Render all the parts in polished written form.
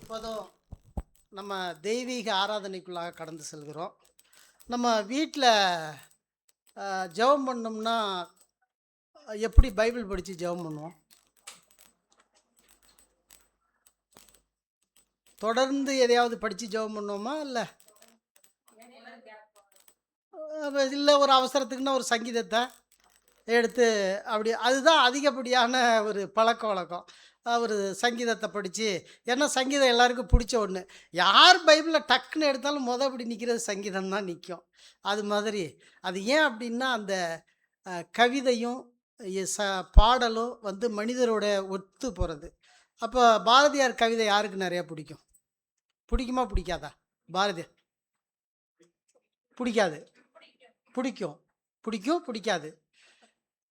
இப்போதும் நம்ம தெய்வீக ஆராதனைக்குள்ளாக கடந்து செல்கிறோம். நம்ம வீட்டில் ஜெபம் பண்ணோம்னா எப்படி பைபிள் படித்து ஜெபம் பண்ணுவோம்? தொடர்ந்து எதையாவது படித்து ஜெபம் பண்ணுவோமா? இல்லை ஒரு அவசரத்துக்குன்னா ஒரு சங்கீதத்தை எடுத்து அப்படி அதுதான் அதிகப்படியான ஒரு பழக்க வழக்கம். ஒரு சங்கீதத்தை படித்து, ஏன்னா சங்கீதம் எல்லாருக்கும் பிடிச்ச ஒன்று. யார் பைபிளில் டக்குன்னு எடுத்தாலும் அப்படி நிற்கிறது சங்கீதம் தான் நிற்கும். அது மாதிரி அது ஏன் அப்படின்னா அந்த கவிதையும் பாடலும் வந்து மனிதரோட ஒத்து போகிறது. அப்போ பாரதியார் கவிதை யாருக்கு நிறையா பிடிக்கும்? பிடிக்குமா பிடிக்காதா? பாரதியார் பிடிக்காது, பிடிக்கும், பிடிக்கும், பிடிக்காது.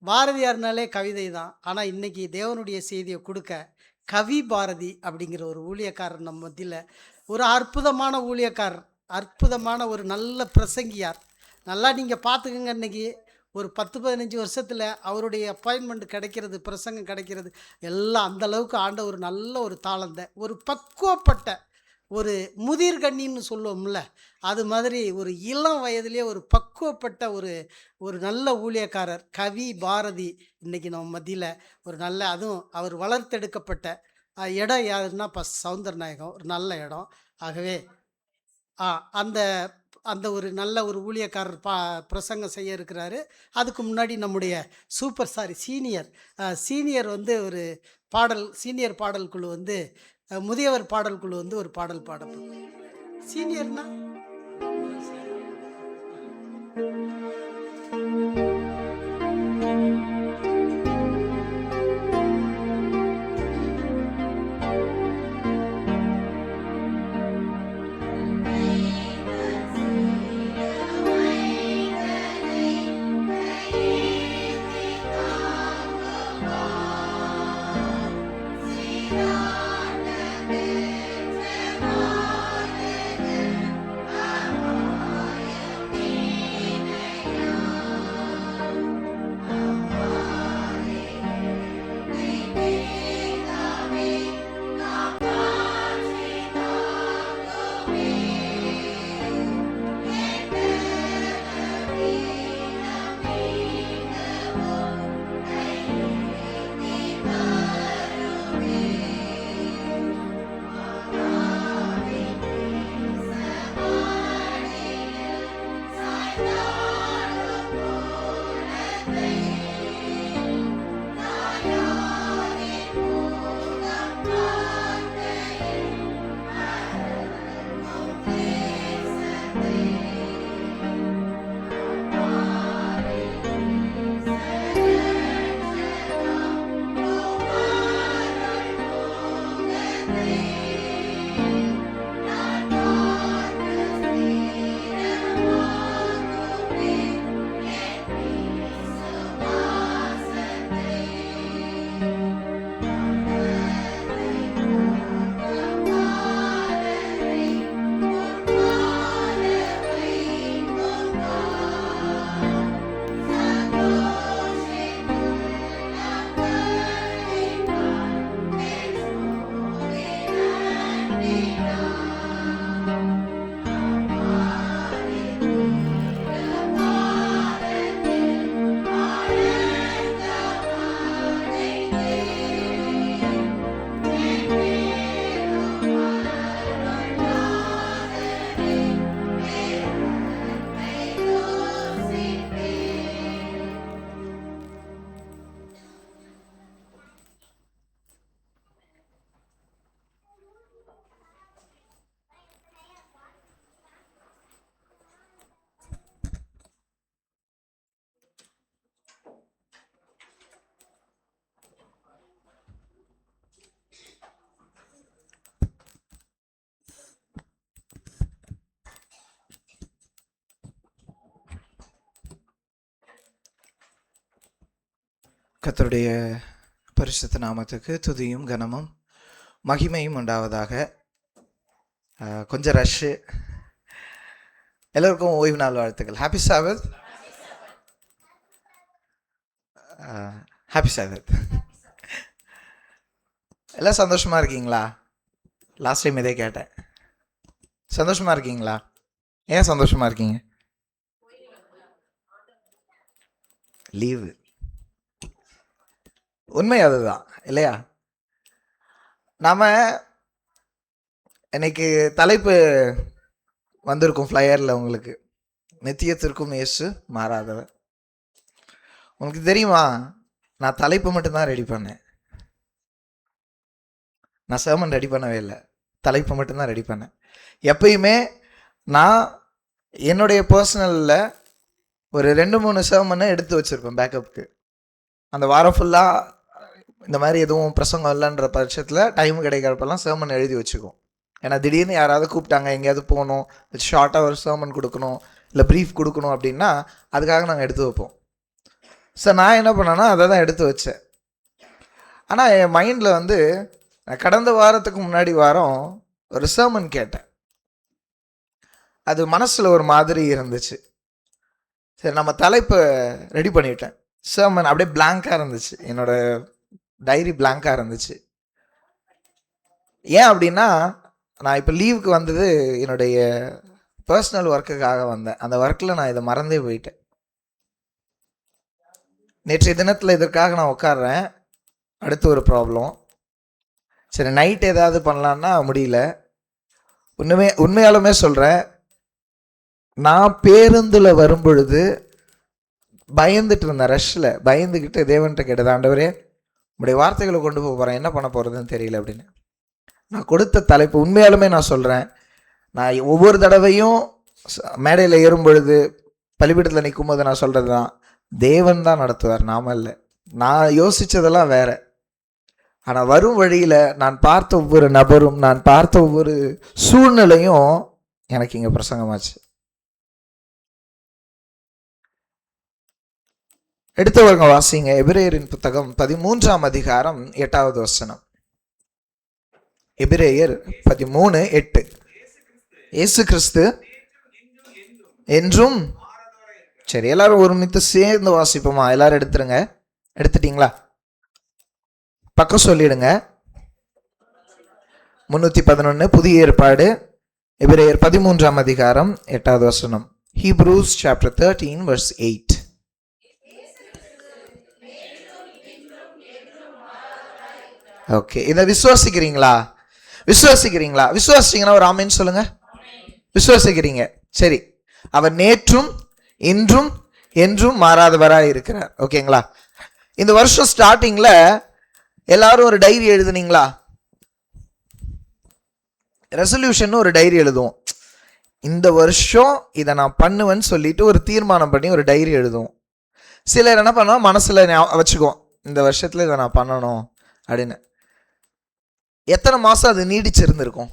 பாரதியார்னாலே கவிதை தான். ஆனால் இன்றைக்கி தேவனுடைய செய்தியை கொடுக்க கவி பாரதி அப்படிங்கிற ஒரு ஊழியக்காரர் நம்ம மத்தியில், ஒரு அற்புதமான ஊழியக்காரர், அற்புதமான ஒரு நல்ல பிரசங்கியார். நல்லா நீங்கள் பார்த்துக்குங்க. இன்றைக்கி ஒரு 10-15 வருஷத்தில் அவருடைய அப்பாயின்மெண்ட் கிடைக்கிறது, பிரசங்கம் கிடைக்கிறது, எல்லாம் அந்தளவுக்கு ஆண்ட ஒரு நல்ல ஒரு தாளந்த, ஒரு பக்குவப்பட்ட ஒரு முதிர்கண்ணின்னு சொல்லுவோம்ல, அது மாதிரி ஒரு இளம் வயதிலே ஒரு பக்குவப்பட்ட ஒரு நல்ல ஊழியக்காரர் கவி பாரதி இன்றைக்கி நம்ம மத்தியில் ஒரு நல்ல, அதுவும் அவர் வளர்த்தெடுக்கப்பட்ட இடம் யாருன்னா சௌந்தரநாயகம், ஒரு நல்ல இடம். ஆகவே அந்த அந்த ஒரு நல்ல ஒரு ஊழியக்காரர் பிரசங்கம் செய்ய இருக்கிறாரு. அதுக்கு முன்னாடி நம்முடைய சீனியர் வந்து ஒரு சீனியர் பாடல் குழு வந்து முதியவர் பாடல் குழு வந்து ஒரு பாடல் பாடப்படும். சீனியர்னா கர்த்தருடைய பரிசுத்த நாமத்துக்கு துதியும் கனமும் மகிமையும் உண்டாவதாக. கொஞ்சம் ரஷ்ஷு. எல்லோருக்கும் ஓய்வு நாள் வாழ்த்துக்கள். ஹாப்பி சாபத். ஹாப்பி சாபத். எல்லாம் சந்தோஷமாக இருக்கீங்களா? லாஸ்ட் டைம் இதே கேட்டேன். சந்தோஷமாக இருக்கீங்களா? ஏன் சந்தோஷமாக இருக்கீங்க? லீவு. உண்மை அதுதான் இல்லையா? நாம் இன்னைக்கு தலைப்பு வந்திருக்கும் ஃப்ளையரில் உங்களுக்கு, நித்தியத்திற்கும் இயேசு மாறாதவர். உங்களுக்கு தெரியுமா, நான் தலைப்பு மட்டும்தான் ரெடி பண்ணேன். நான் சர்மன் ரெடி பண்ணவே இல்லை, தலைப்பு மட்டும்தான் ரெடி பண்ணேன். எப்பயுமே நான் என்னுடைய பர்சனலில் ஒரு 2-3 சர்மனை எடுத்து வச்சுருப்பேன் பேக்கப்புக்கு. அந்த வாரம் ஃபுல்லாக இந்த மாதிரி எதுவும் பிரசங்கம் இல்லைன்ற பட்சத்தில் டைம் கிடைக்கிறப்பெல்லாம் சர்மன் எழுதி வச்சுக்குவோம். ஏன்னா திடீர்னு யாராவது கூப்பிட்டாங்க, எங்கேயாவது போகணும், ஷார்ட்டாக ஒரு சர்மன் கொடுக்கணும், இல்லை ப்ரீஃப் கொடுக்கணும் அப்படின்னா அதுக்காக நாங்கள் எடுத்து வைப்போம். ஸோ நான் என்ன பண்ணேன்னா அதை தான் எடுத்து வச்சேன். ஆனால் என் மைண்டில் வந்து கடந்த வாரத்துக்கு முன்னாடி வாரம் ஒரு சர்மன் கேட்டேன். அது மனசில் ஒரு மாதிரி இருந்துச்சு. சரி, நம்ம தலைப்பை ரெடி பண்ணிட்டேன். சர்மன் அப்படியே பிளாங்காக இருந்துச்சு, என்னோட டைரி பிளாங்காக இருந்துச்சு. ஏன் அப்படின்னா, நான் இப்போ லீவுக்கு வந்தது என்னுடைய பர்சனல் ஒர்க்குக்காக வந்தேன். அந்த ஒர்க்கில் நான் இதை மறந்தே போயிட்டேன். நேற்றைய தினத்தில் இதற்காக நான் உட்காடுறேன். அடுத்து ஒரு ப்ராப்ளம். சரி, நைட் ஏதாவது பண்ணலான்னா முடியல. உண்மையாலுமே சொல்கிறேன், நான் பேருந்தில் வரும் பொழுது பயந்துட்டு இருந்தேன். ரஷ்ஷில் பயந்துக்கிட்டு தேவன்கிட்ட கேட்டது, ஆண்டவரே உங்களுடைய வார்த்தைகளை கொண்டு போகிறேன், என்ன பண்ண போகிறதுன்னு தெரியல அப்படின்னு. நான் கொடுத்த தலைப்பு உண்மையாலுமே நான் சொல்கிறேன், நான் ஒவ்வொரு தடவையும் மேடையில் ஏறும் பொழுது பலிபீடத்தில் நிற்கும் போது நான் சொல்கிறது தான், தேவன் தான் நடத்துவார், நாம இல்லை. நான் யோசித்ததெல்லாம் வேற. ஆனால் வரும் வழியில் நான் பார்த்த ஒவ்வொரு நபரும், நான் பார்த்த ஒவ்வொரு சூழ்நிலையும் எனக்கு இங்கே பிரசங்கமாச்சு. எடுத்தவங்க வாசிங்க, எபிரேயரின் புத்தகம் 13ஆம் அதிகாரம் 8வது வசனம். எபிரேயர் 13:8. இயேசு கிறிஸ்து என்றும். சரி, எல்லாரும் ஒருமித்து சேர்ந்து வாசிப்போமா? எல்லாரும் எடுத்துருங்க. எடுத்துட்டீங்களா? பக்கம் சொல்லிடுங்க. 311 புதிய ஏற்பாடு, எபிரேயர் 13ஆம் அதிகாரம் 8வது வசனம். Hebrews chapter 13 verse 8. ஓகே, இதை விசுவாசிக்கிறீங்களா? விசுவாசிக்கிறீங்களா? விசுவாசிங்கன்னா ஒரு ஆமேன்னு சொல்லுங்க. விசுவாசிக்கிறீங்க? சரி, அவர் நேற்றும் இன்றும் என்றும் மாறாதவராக இருக்கிறார். ஓகேங்களா? இந்த வருஷம் ஸ்டார்டிங்ல எல்லாரும் ஒரு டைரி எழுதுனீங்களா? ரெசல்யூஷன் ஒரு டைரி எழுதுவோம். இந்த வருஷம் இதை நான் பண்ணுவேன்னு சொல்லிட்டு ஒரு தீர்மானம் பண்ணி ஒரு டைரி எழுதுவோம். சிலர் என்ன பண்ணுவோம், மனசுல வச்சுக்குவோம், இந்த வருஷத்துல இதை நான் பண்ணணும் அப்படின்னு. எத்தனை மாசம் அது நீடிச்சிருந்திருக்கும்?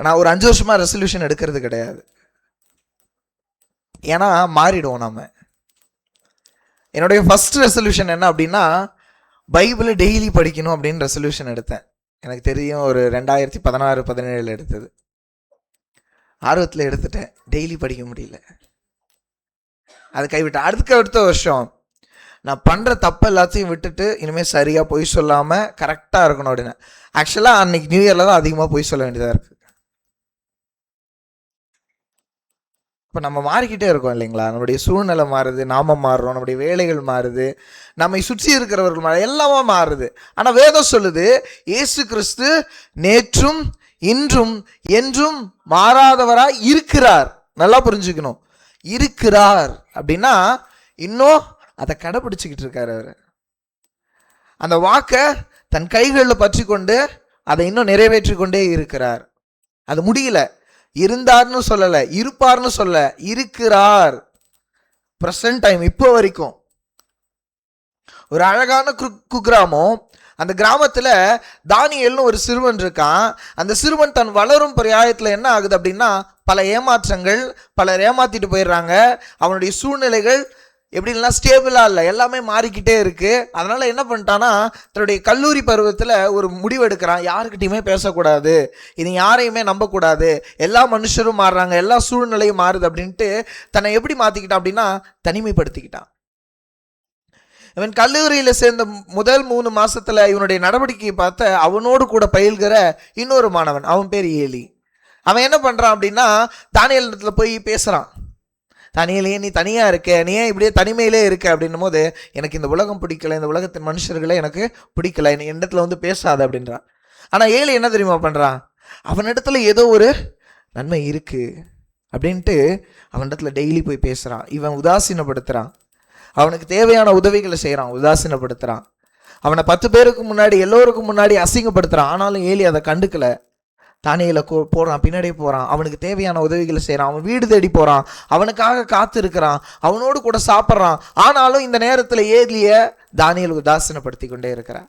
நான் ஒரு 5 வருஷமா ரெசல்யூஷன் எடுக்கிறது கிடையாது. ஏன்னா மாறிடுவோம் நம்ம. என்னுடைய ஃபர்ஸ்ட் ரெசல்யூஷன் என்ன அப்படின்னா, பைபிளை டெய்லி படிக்கணும் அப்படின்னு ரெசல்யூஷன் எடுத்தேன். எனக்கு தெரியும், ஒரு 2016-17 எடுத்தது. ஆர்வத்தில் எடுத்துட்டேன், டெய்லி படிக்க முடியல, அது கைவிட்டேன். அடுத்த வருஷம் நான் பண்ணுற தப்பு எல்லாத்தையும் விட்டுட்டு இனிமேல் சரியாக பொய் சொல்லாமல் கரெக்டாக இருக்கணும் அப்படின்னு. ஆக்சுவலாக அன்னைக்கு நியூ இயரில் தான் அதிகமாக பொய் சொல்ல வேண்டியதாக இருக்குது. இப்போ நம்ம மாறிக்கிட்டே இருக்கோம் இல்லைங்களா? நம்மளுடைய சூழ்நிலை மாறுது, நாம மாறுறோம், நம்முடைய வேலைகள் மாறுது, நம்மை சுற்றி இருக்கிறவர்கள் மாறு, எல்லாமே மாறுது. ஆனால் வேதம் சொல்லுது, இயேசு கிறிஸ்து நேற்றும் இன்றும் என்றும் மாறாதவராய் இருக்கிறார். நல்லா புரிஞ்சுக்கணும், இருக்கிறார் அப்படின்னா இன்னும் அதை கடைபிடிச்சுக்கிட்டு இருக்காரு அவர். அந்த வாக்கை தன் கைகளில் பற்றி கொண்டு அதை இன்னும் நிறைவேற்றி கொண்டே இருக்கிறார். அது முடியல. இருந்தார்னு சொல்லலை, இருப்பார்னு சொல்ல, இருக்கிறார். பிரசன்ட் டைம், இப்போ வரைக்கும். ஒரு அழகான குக்கிராமம். அந்த கிராமத்தில் தானியேல்னு ஒரு சிறுவன் இருக்கான். அந்த சிறுவன் தன் வளரும் பிராயத்தில் என்ன ஆகுது அப்படின்னா, பல ஏமாற்றங்கள், பலர் ஏமாத்திட்டு போயிடுறாங்க. அவனுடைய சூழ்நிலைகள் எப்படின்னா ஸ்டேபிளாக இல்லை, எல்லாமே மாறிக்கிட்டே இருக்கு. அதனால என்ன பண்ணிட்டான்னா, தன்னுடைய கல்லூரி பருவத்தில் ஒரு முடிவு எடுக்கிறான், யாருக்கிட்டையுமே பேசக்கூடாது, இனி யாரையுமே நம்பக்கூடாது, எல்லா மனுஷரும் மாறுறாங்க, எல்லா சூழ்நிலையும் மாறுது அப்படின்ட்டு தன்னை எப்படி மாற்றிக்கிட்டான் அப்படின்னா, தனிமைப்படுத்திக்கிட்டான். இவன் கல்லூரியில சேர்ந்த முதல் 3 மாசத்துல இவனுடைய நடவடிக்கையை பார்த்த அவனோடு கூட பயில்கிற இன்னொரு மாணவன், அவன் பேர் ஏலி. அவன் என்ன பண்றான் அப்படின்னா, தானியேல் இடத்துல போய் பேசுறான். தானியேலே, நீ தனியா இருக்க, நீ ஏன் இப்படியே தனிமையிலே இருக்க அப்படின்னும் போது, எனக்கு இந்த உலகம் பிடிக்கல, இந்த உலகத்தின் மனுஷர்களை எனக்கு பிடிக்கல, நீ இடத்துல வந்து பேசாத அப்படின்றான். ஆனா ஏலி என்ன தெரியுமா பண்றான், அவனிடத்துல ஏதோ ஒரு நன்மை இருக்கு அப்படின்ட்டு அவனிடத்துல டெய்லி போய் பேசுறான். இவன் உதாசீனப்படுத்துறான், அவனுக்கு தேவையான உதவிகளை செய்கிறான், உதாசீனப்படுத்துகிறான். அவனை 10 பேருக்கு முன்னாடி எல்லோருக்கும் முன்னாடி அசிங்கப்படுத்துகிறான். ஆனாலும் ஏலி அதை கண்டுக்கல. தானியேல போகிறான், பின்னாடியே போகிறான், அவனுக்கு தேவையான உதவிகளை செய்கிறான், அவன் வீடு தேடி போகிறான், அவனுக்காக காத்து இருக்கிறான், அவனோடு கூட சாப்பிட்றான். ஆனாலும் இந்த நேரத்தில் ஏலிய தானியேல் உதாசீனப்படுத்தி கொண்டே இருக்கிறான்.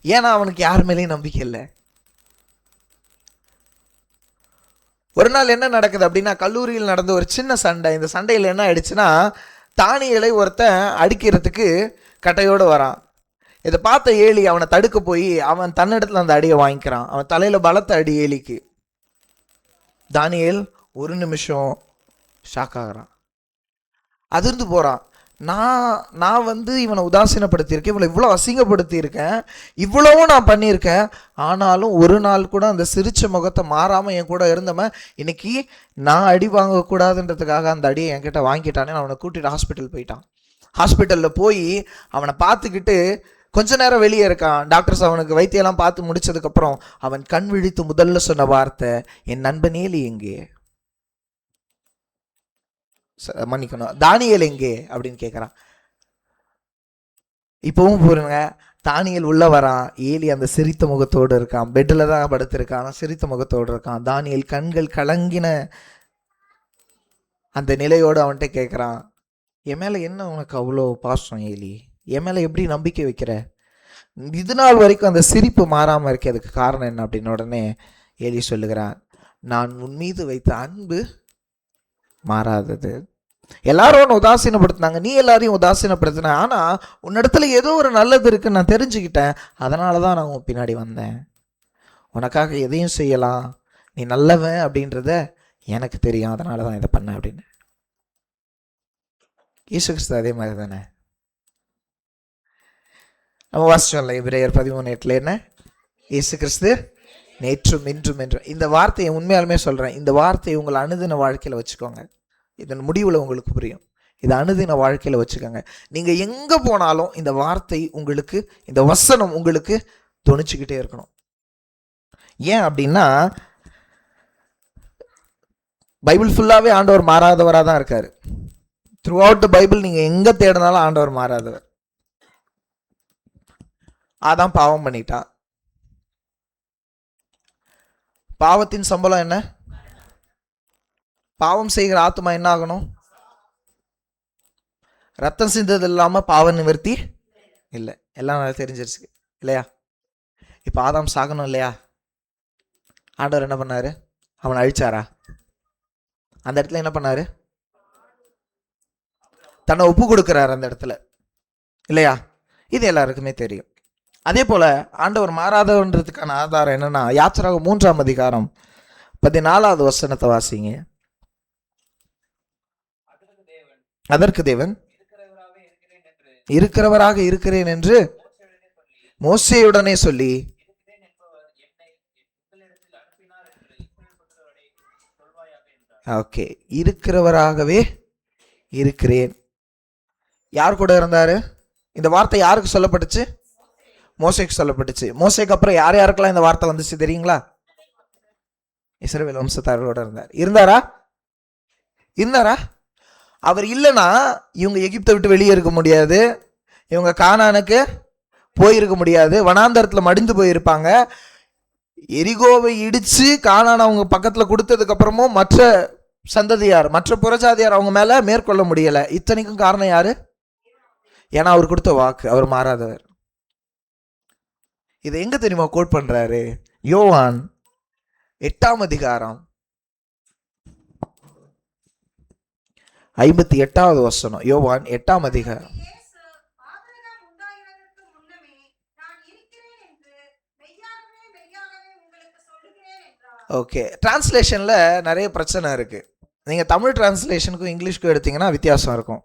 ஏன்னா அவனுக்கு யார் மேலேயும் நம்பிக்கை இல்லை. ஒரு நாள் என்ன நடக்குது அப்படின்னா, கல்லூரியில் நடந்த ஒரு சின்ன சண்டை. இந்த சண்டையில் என்ன ஆயிடுச்சுன்னா, தானியேலை ஒருத்தன் அடிக்கிறதுக்கு கட்டையோடு வரான். இதை பார்த்த ஏலி அவனை தடுக்க போய் அவன் தன்னிடத்துல அந்த அடியை வாங்கிக்கிறான். அவன் தலையில பலத்த அடி ஏலிக்கு. தானியேல் ஒரு நிமிஷம் ஷாக் ஆகிறான், அதிர்ந்து போறான். நான் வந்து இவனை உதாசீனப்படுத்தியிருக்கேன், இவனை இவ்வளோ அசிங்கப்படுத்தியிருக்கேன், இவ்வளவும் நான் பண்ணியிருக்கேன். ஆனாலும் ஒரு நாள் கூட அந்த சிரிச்ச முகத்தை மாறாமல் என் கூட இருந்தவன் இன்னைக்கு நான் அடி வாங்கக்கூடாதுன்றதுக்காக அந்த அடியை என்கிட்ட வாங்கிட்டானே. அவனை கூட்டிட்டு ஹாஸ்பிட்டல் போயிட்டான். ஹாஸ்பிட்டலில் போய் அவனை பார்த்துக்கிட்டு கொஞ்ச நேரம் வெளியே இருக்கான். டாக்டர்ஸ் அவனுக்கு வைத்தியெல்லாம் பார்த்து முடிச்சதுக்கப்புறம் அவன் கண் விழித்து முதல்ல சொன்ன வார்த்தை, என் நண்பன் ஏலி எங்கே, மன்னிக்கணும், தானியேல் எங்கே அப்படின்னு கேட்குறான். இப்பவும் போருங்க, தானியேல் உள்ள வரான், ஏலி அந்த சிரித்த முகத்தோடு இருக்கான், பெட்டில் தான் படுத்திருக்கான், சிரித்த முகத்தோடு இருக்கான். தானியேல் கண்கள் கலங்கின அந்த நிலையோடு அவன்கிட்ட கேட்குறான், என் மேலே என்ன உனக்கு அவ்வளோ பாசம் ஏலி, என் மேலே எப்படி நம்பிக்கை வைக்கிற, இது நாள் வரைக்கும் அந்த சிரிப்பு மாறாமல் இருக்க, அதுக்கு காரணம் என்ன அப்படின்னு உடனே ஏலி சொல்லுகிறான், நான் உன் மீது வைத்த அன்பு மாறாதது. எல்லாரும் ஒன்று உதாசீனப்படுத்தினாங்க, நீ எல்லாரையும் உதாசீனப்படுத்தின, ஆனால் உன்னிடத்துல ஏதோ ஒரு நல்லது இருக்குன்னு நான் தெரிஞ்சுக்கிட்டேன், அதனால தான் நான் உன் பின்னாடி வந்தேன். உனக்காக எதையும் செய்யலாம், நீ நல்லவன் அப்படின்றத எனக்கு தெரியும், அதனால தான் இதை பண்ணேன் அப்படின்னு. இயேசு கிறிஸ்து அதே மாதிரி தானே. நம்ம வாசிச்சோம்ல எபிரேயர் 13:8 என்ன, இயேசு கிறிஸ்து நேற்றும் இன்றும் என்றும். இந்த வார்த்தையை உண்மையாலுமே சொல்கிறேன், இந்த வார்த்தையை உங்கள் அனுதின வாழ்க்கையில் வச்சுக்கோங்க. இதன் முடிவில் உங்களுக்கு புரியும். இதை அனுதின வாழ்க்கையில் வச்சுக்கோங்க. நீங்கள் எங்கே போனாலும் இந்த வார்த்தை உங்களுக்கு, இந்த வசனம் உங்களுக்கு துணிச்சுக்கிட்டே இருக்கணும். ஏன் அப்படின்னா, பைபிள் ஃபுல்லாகவே ஆண்டவர் மாறாதவராக தான் இருக்கார். த்ரூ அவுட் த பைபிள் நீங்கள் எங்கே தேடினாலும் ஆண்டவர் மாறாதவர். அதான் பாவம் பண்ணிட்டான். பாவத்தின் சம்பளம் என்ன? பாவம் செய்கிற ஆத்மா என்ன ஆகணும்? ரத்தம் சிந்தது இல்லாம பாவ நிவர்த்தி இல்லை. எல்லாம் நல்லா தெரிஞ்சிருச்சு இல்லையா? இப்ப ஆதாம் சாகணும் இல்லையா? ஆண்டவர் என்ன பண்ணாரு? அவனை அழிச்சாரா? அந்த இடத்துல என்ன பண்ணாரு? தன்னை ஒப்பு கொடுக்கிறாரு அந்த இடத்துல இல்லையா? இது எல்லாருக்குமே தெரியும். அதே போல ஆண்டவர் மாறாதவன்றதுக்கான ஆதாரம் என்னன்னா, யாத்திராகமம் 3ஆம் அதிகாரம் 14வது வசனத்தை வாசிங்க. அதற்கு தேவன் இருக்கிறவராக இருக்கிறேன் என்று மோசேயுடனே சொல்லி, ஓகே, இருக்கிறவராகவே இருக்கிறேன். யார் கூட இருந்தாரு? இந்த வார்த்தை யாருக்கு சொல்லப்பட்டுச்சு? மோசேக்கு சொல்லப்பட்டுச்சு. மோசேக்கு அப்புறம் யார் யாருக்கெல்லாம் இந்த வார்த்தை வந்துச்சு தெரியுங்களா? இஸ்ரவேல் வம்சத்தாரோட இருந்தாரா? அவர் இல்லைன்னா இவங்க எகிப்தை விட்டு வெளியே இருக்க முடியாது, இவங்க கானானுக்கு போயிருக்க முடியாது, வனாந்தரத்தில் மடிந்து போயிருப்பாங்க. எரிகோவை இடிச்சு கானான் அவங்க பக்கத்துல கொடுத்ததுக்கு அப்புறமும் மற்ற சந்ததியார், மற்ற புறஜாதியார் அவங்க மேல மேற்கொள்ள முடியல. இத்தனைக்கும் காரணம் யாரு? ஏன்னா அவர் கொடுத்த வாக்கு, அவர் மாறாதவர். இதை எங்க தெரியுமா கோட் பண்றாரு? யோவான் 8ஆம் அதிகாரம் 58வது வசனம். யோவான் 8ஆம் அதிகாரம். ஓகே, டிரான்ஸ்லேஷன்ல நிறைய பிரச்சனை இருக்கு. நீங்க தமிழ் டிரான்ஸ்லேஷனுக்கும் இங்கிலீஷ்க்கும் எடுத்தீங்கன்னா வித்தியாசம் இருக்கும்.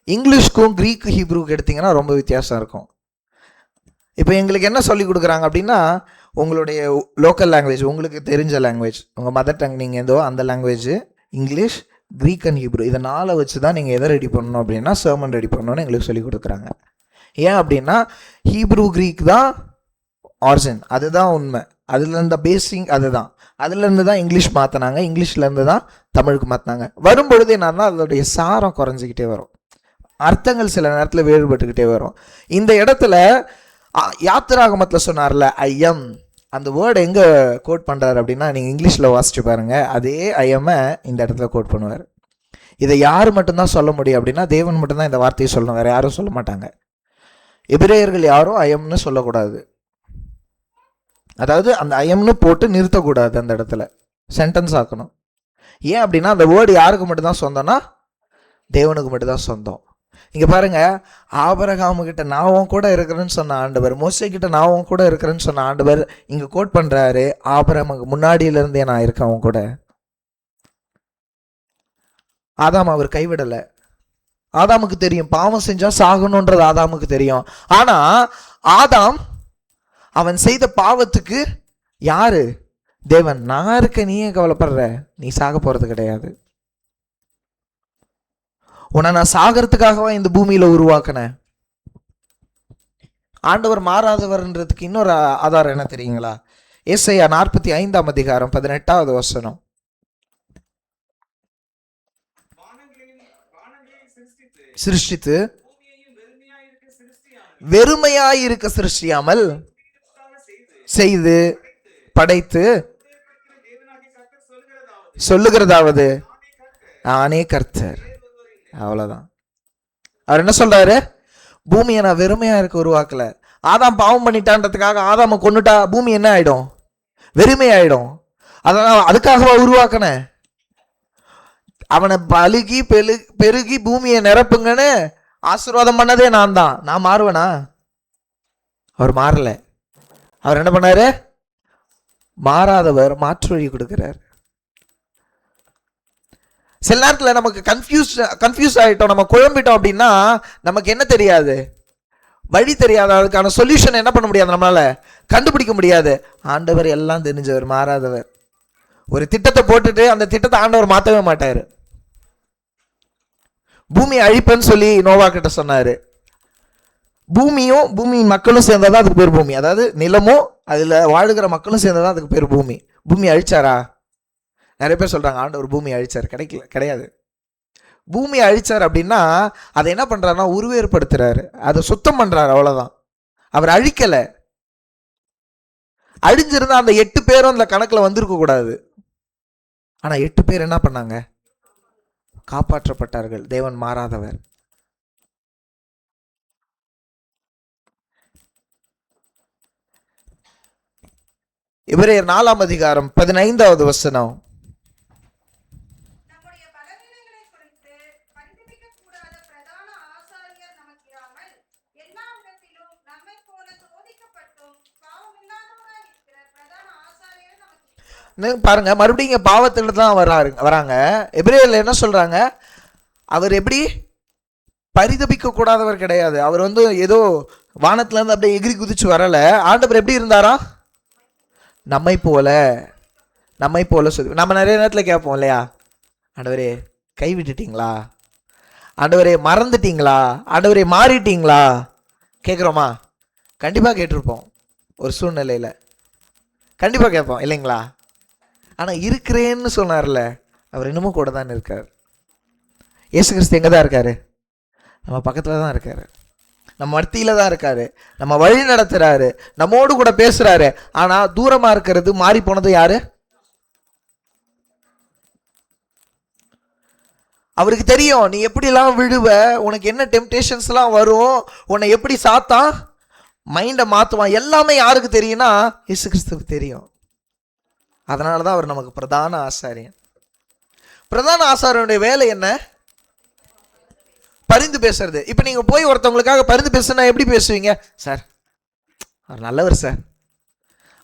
இங்கிலீஷ்க்கும் கிரீக் ஹீப்ரூக்கு எடுத்திங்கன்னா ரொம்ப வித்தியாசம் இருக்கும். இப்போ எங்களுக்கு என்ன சொல்லி கொடுக்குறாங்க அப்படின்னா, உங்களுடைய லோக்கல் லாங்குவேஜ், உங்களுக்கு தெரிஞ்ச லாங்குவேஜ், உங்கள் மதர் டங் நீங்கள் ஏதோ அந்த language, English, Greek and Hebrew, இதை 4 வச்சு தான் நீங்கள் எதை ரெடி பண்ணணும் அப்படின்னா சர்மன் ரெடி பண்ணணும்னு எங்களுக்கு சொல்லி கொடுக்குறாங்க. ஏன் அப்படின்னா ஹீப்ரூ க்ரீக் தான் ஆரிஜின், அதுதான் உண்மை, அதுலேருந்து பேசிங் அதுதான், அதுலேருந்து தான் இங்கிலீஷ் மாற்றினாங்க, இங்கிலீஷ்லேருந்து தான் தமிழுக்கு மாற்றினாங்க. வரும்பொழுது என்னன்னா அதோடைய சாரம் குறைஞ்சிக்கிட்டே வரும், அர்த்தங்கள் சில நேரத்தில் வேறுபட்டுக்கிட்டே வரும். இந்த இடத்துல யாத்திராகமத்தில் சொன்னார்ல ஐஎம், அந்த வேர்டு எங்கே கோட் பண்ணுறாரு அப்படின்னா நீங்கள் இங்கிலீஷில் வாசிச்சு பாருங்கள், அதே ஐஎம்மை இந்த இடத்துல கோட் பண்ணுவார். இதை யார் மட்டும்தான் சொல்ல முடியும் அப்படின்னா தேவன் மட்டும்தான் இந்த வார்த்தையை சொல்லணும், வேறு யாரும் சொல்ல மாட்டாங்க. எபிரேயர்கள் யாரும் ஐஎம்னு சொல்லக்கூடாது, அதாவது அந்த ஐஎம்னு போட்டு நிறுத்தக்கூடாது, அந்த இடத்துல சென்டென்ஸ் ஆக்கணும். ஏன் அப்படின்னா அந்த வேர்டு யாருக்கு மட்டும்தான் சொந்தம்னா தேவனுக்கு மட்டும்தான் சொந்தம். இங்கே பாருங்க, ஆபிரகாமுகிட்ட நான் கூட இருக்கிறேன்னு சொன்ன ஆண்டவர், மோசே கிட்ட நான் கூட இருக்கிறேன்னு சொன்ன ஆண்டவர் இங்கே கோட் பண்ணுறாரு, ஆபிரகாமுக்கு முன்னாடியிலிருந்தே நான் இருக்கேன் அவன் கூட. ஆதாம் அவர் கைவிடலை, ஆதாமுக்கு தெரியும் பாவம் செஞ்சா சாகணுன்றது ஆதாமுக்கு தெரியும். ஆனா ஆதாம் அவன் செய்த பாவத்துக்கு யாரு? தேவன். நான் இருக்க, நீ ஏன் கவலைப்படுற, நீ சாக போறது கிடையாது, உன்னை நான் சாகிறதுக்காகவா இந்த பூமியில உருவாக்கினேன். ஆண்டவர் மாறாதவர்ன்றதுக்கு இன்னொரு ஆதாரம் என்ன தெரியுங்களா? ஏசாயா 45 அதிகாரம் 18வது வசனம். சிருஷ்டித்து வெறுமையாயிருக்க சிருஷ்டியாமல் செய்து படைத்து சொல்லுகிறதாவது நானே கர்த்தர். அவ்வளவுதான். அவர் என்ன சொல்றாரு? பூமியை நான் வெறுமையா இருக்க உருவாக்கல. ஆதாம் பாவம் பண்ணிட்டான்றதுக்காக ஆதாம கொன்னுட்டா பூமி என்ன ஆயிடும்? வெறுமையாயிடும். அதனால அதுக்காகவா உருவாக்கினேன்? அவனை பழுகி பெருகி பூமியை நிரப்புங்கன்னு ஆசீர்வாதம் பண்ணதே நான் தான். நான் மாறுவேனா? அவர் மாறல. அவர் என்ன பண்ணாரு? மாறாதவர் மாற்று வழி கொடுக்கிறார். சில நேரத்தில் நமக்கு கன்ஃபியூஸ் ஆகிட்டோம், நம்ம குழம்பிட்டோம் அப்படின்னா நமக்கு என்ன தெரியாது? வழி தெரியாது. அதுக்கான சொல்யூஷன் என்ன பண்ண முடியாது, நம்மளால கண்டுபிடிக்க முடியாது. ஆண்டவர் எல்லாம் தெரிஞ்சவர், மாறாதவர். ஒரு திட்டத்தை போட்டுட்டு அந்த திட்டத்தை ஆண்டவர் மாற்றவே மாட்டார். பூமி அழிப்பேன்னு சொல்லி நோவா கிட்ட சொன்னாரு. பூமியும் பூமியின் மக்களும் சேர்ந்ததான் அதுக்கு பேர் பூமி. அதாவது நிலமும் அதுல வாழுகிற மக்களும் சேர்ந்ததான் அதுக்கு பேர் பூமி. பூமி அழிச்சாரா? நிறைய பேர் சொல்றாங்க ஆண்டவர் பூமி அழிச்சார். கிடையாது. பூமி அழிச்சார் அப்படின்னா அதை என்ன பண்றாருன்னா உருவேற்படுத்துறாரு, அதை சுத்தம் பண்றாரு, அவ்வளவுதான். அவர் அழிக்கல. அழிஞ்சிருந்தா அந்த 8 பேரும் அந்த கணக்குல வந்திருக்க கூடாது. ஆனா 8 பேர் என்ன பண்ணாங்க? காப்பாற்றப்பட்டார்கள். தேவன் மாறாதவர். எபிரேயர் 4 அதிகாரம் 15வது வசனம். பாருங்க, மறுபடியும் இங்க பாவத்துல தான் வராங்க. எபிரேயர்ல என்ன சொல்றாங்க? அவர் எப்படி பரிதபிக்க கூடாதவர் கிடையாது. அவர் ஏதோ வானத்துல இருந்து அப்படியே எகிரி குதிச்சு வரல. ஆண்டவர் எப்படி இருந்தாரா? நம்மை போல சொல்லி நம்ம நிறைய நேரத்தில் கேட்போம் இல்லையா? ஆண்டவரே கை விட்டுட்டீங்களா? ஆண்டவரே மறந்துட்டீங்களா? ஆண்டவரே மாறிட்டீங்களா? கேட்குறோமா? கண்டிப்பாக கேட்டிருப்போம். ஒரு சூழ்நிலையில் கண்டிப்பாக கேட்போம் இல்லைங்களா? ஆனால் இருக்கிறேன்னு சொன்னார்ல, அவர் இன்னமும் கூட தான் இருக்கார். இயேசு கிறிஸ்து எங்கே தான் இருக்காரு? நம்ம பக்கத்தில் தான் இருக்காரு, நம்ம மத்தியில தான் இருக்காரு, நம்ம வழி நடத்துறாரு, நம்மோடு கூட பேசுறாரு. ஆனா தூரமா இருக்கிறது, மாறி போனது யாரு? அவருக்கு தெரியும் நீ எப்படிலாம் விழுவ, உனக்கு என்ன டெம்டேஷன்ஸ் எல்லாம் வரும், உன்னை எப்படி சாத்தான் மைண்டை மாத்துவான், எல்லாமே யாருக்கு தெரியும்னா இயேசு கிறிஸ்துவுக்கு தெரியும். அதனாலதான் அவர் நமக்கு பிரதான ஆசாரியன். பிரதான ஆசாரியனுடைய வேலை என்ன? பரிந்து பேசுறது. இப்ப நீங்க போய் ஒருத்தவங்களுக்காக பரிந்து பேசுனா எப்படி பேசுவீங்க? சார் அவர் நல்லவர் சார்,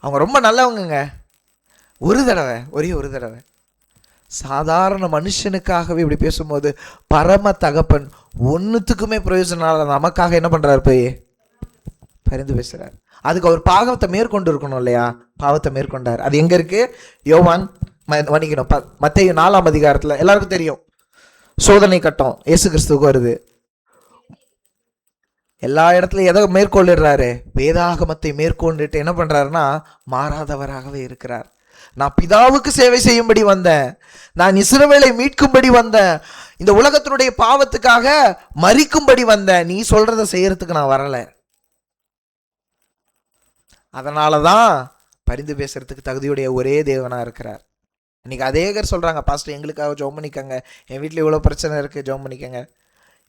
அவங்க ரொம்ப நல்லவங்க, ஒரே ஒரு தடவை சாதாரண மனுஷனுக்காகவே இப்படி பேசும்போது பரம தகப்பன் ஒன்னுத்துக்குமே பிரயோஜனம் நமக்காக என்ன பண்றாரு? போய் பரிந்து பேசுறார். அதுக்கு அவர் பாவத்தை மேற்கொண்டு இருக்கணும் இல்லையா? பாவத்தை மேற்கொண்டார். அது எங்க இருக்கு? யோவான் மன்னிக்கணும், மத்தேயு 4ஆம் அதிகாரத்துல எல்லாருக்கும் தெரியும். சோதனை கட்டம் இயேசு கிறிஸ்துவுக்கு வருது. எல்லா இடத்துலையும் எதை மேற்கொள்ளிடுறாரு? வேதாகமத்தை மேற்கொண்டுட்டு என்ன பண்றாருன்னா மாறாதவராகவே இருக்கிறார். நான் பிதாவுக்கு சேவை செய்யும்படி வந்தேன், நான் இஸ்ரவேலை மீட்கும்படி வந்தேன், இந்த உலகத்தினுடைய பாவத்துக்காக மரிக்கும்படி வந்தேன், நீ சொல்றதை செய்யறதுக்கு நான் வரல. அதனாலதான் பரிந்து பேசுறதுக்கு தகுதியுடைய ஒரே தேவனா இருக்கிறார். இன்னைக்கு அதேகர் சொல்றாங்க, பாஸ்டர் எங்களுக்காக ஜெபம் பண்ணிக்கங்க, என் வீட்டில் இவ்வளவு பிரச்சனை இருக்கு, ஜெபம் பண்ணிக்கங்க.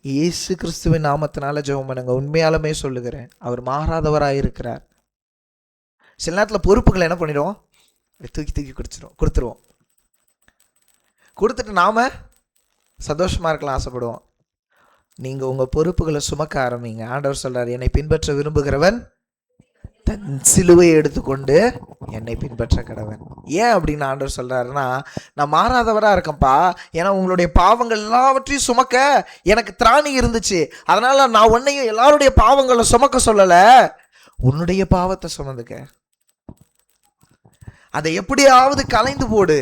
இயேசு கிறிஸ்துவின் நாமத்தினால ஜெபம் பண்ணுங்க. உண்மையாலுமே சொல்லுகிறேன், அவர் மாறாதவராக இருக்கிறார். சில நேரத்தில் பொறுப்புகளை என்ன பண்ணிடுவோம்? தூக்கி கொடுத்துருவோம். கொடுத்துட்டு நாம சந்தோஷமா இருக்கலாம் ஆசைப்படுவோம். நீங்க உங்க பொறுப்புகளை சுமக்க ஆரம்பிங்க. ஆண்டவர் சொல்றாரு, என்னை பின்பற்ற விரும்புகிறவன் தன் சிலுவையை எடுத்துக்கொண்டு என்னை பின்பற்ற கடவன். ஏன் அப்படின்னு ஆண்டவர் சொல்றாருன்னா, நான் மாறாதவரா இருக்கேன்ப்பா, ஏன்னா உங்களுடைய பாவங்கள் எல்லாவற்றையும் சுமக்க எனக்கு திராணி இருந்துச்சு. அதனால நான் உன்னையும் எல்லாருடைய பாவங்களை சுமக்க சொல்லல, உன்னுடைய பாவத்தை சுமந்துக்க. அதை எப்படியாவது கலைந்து போடு,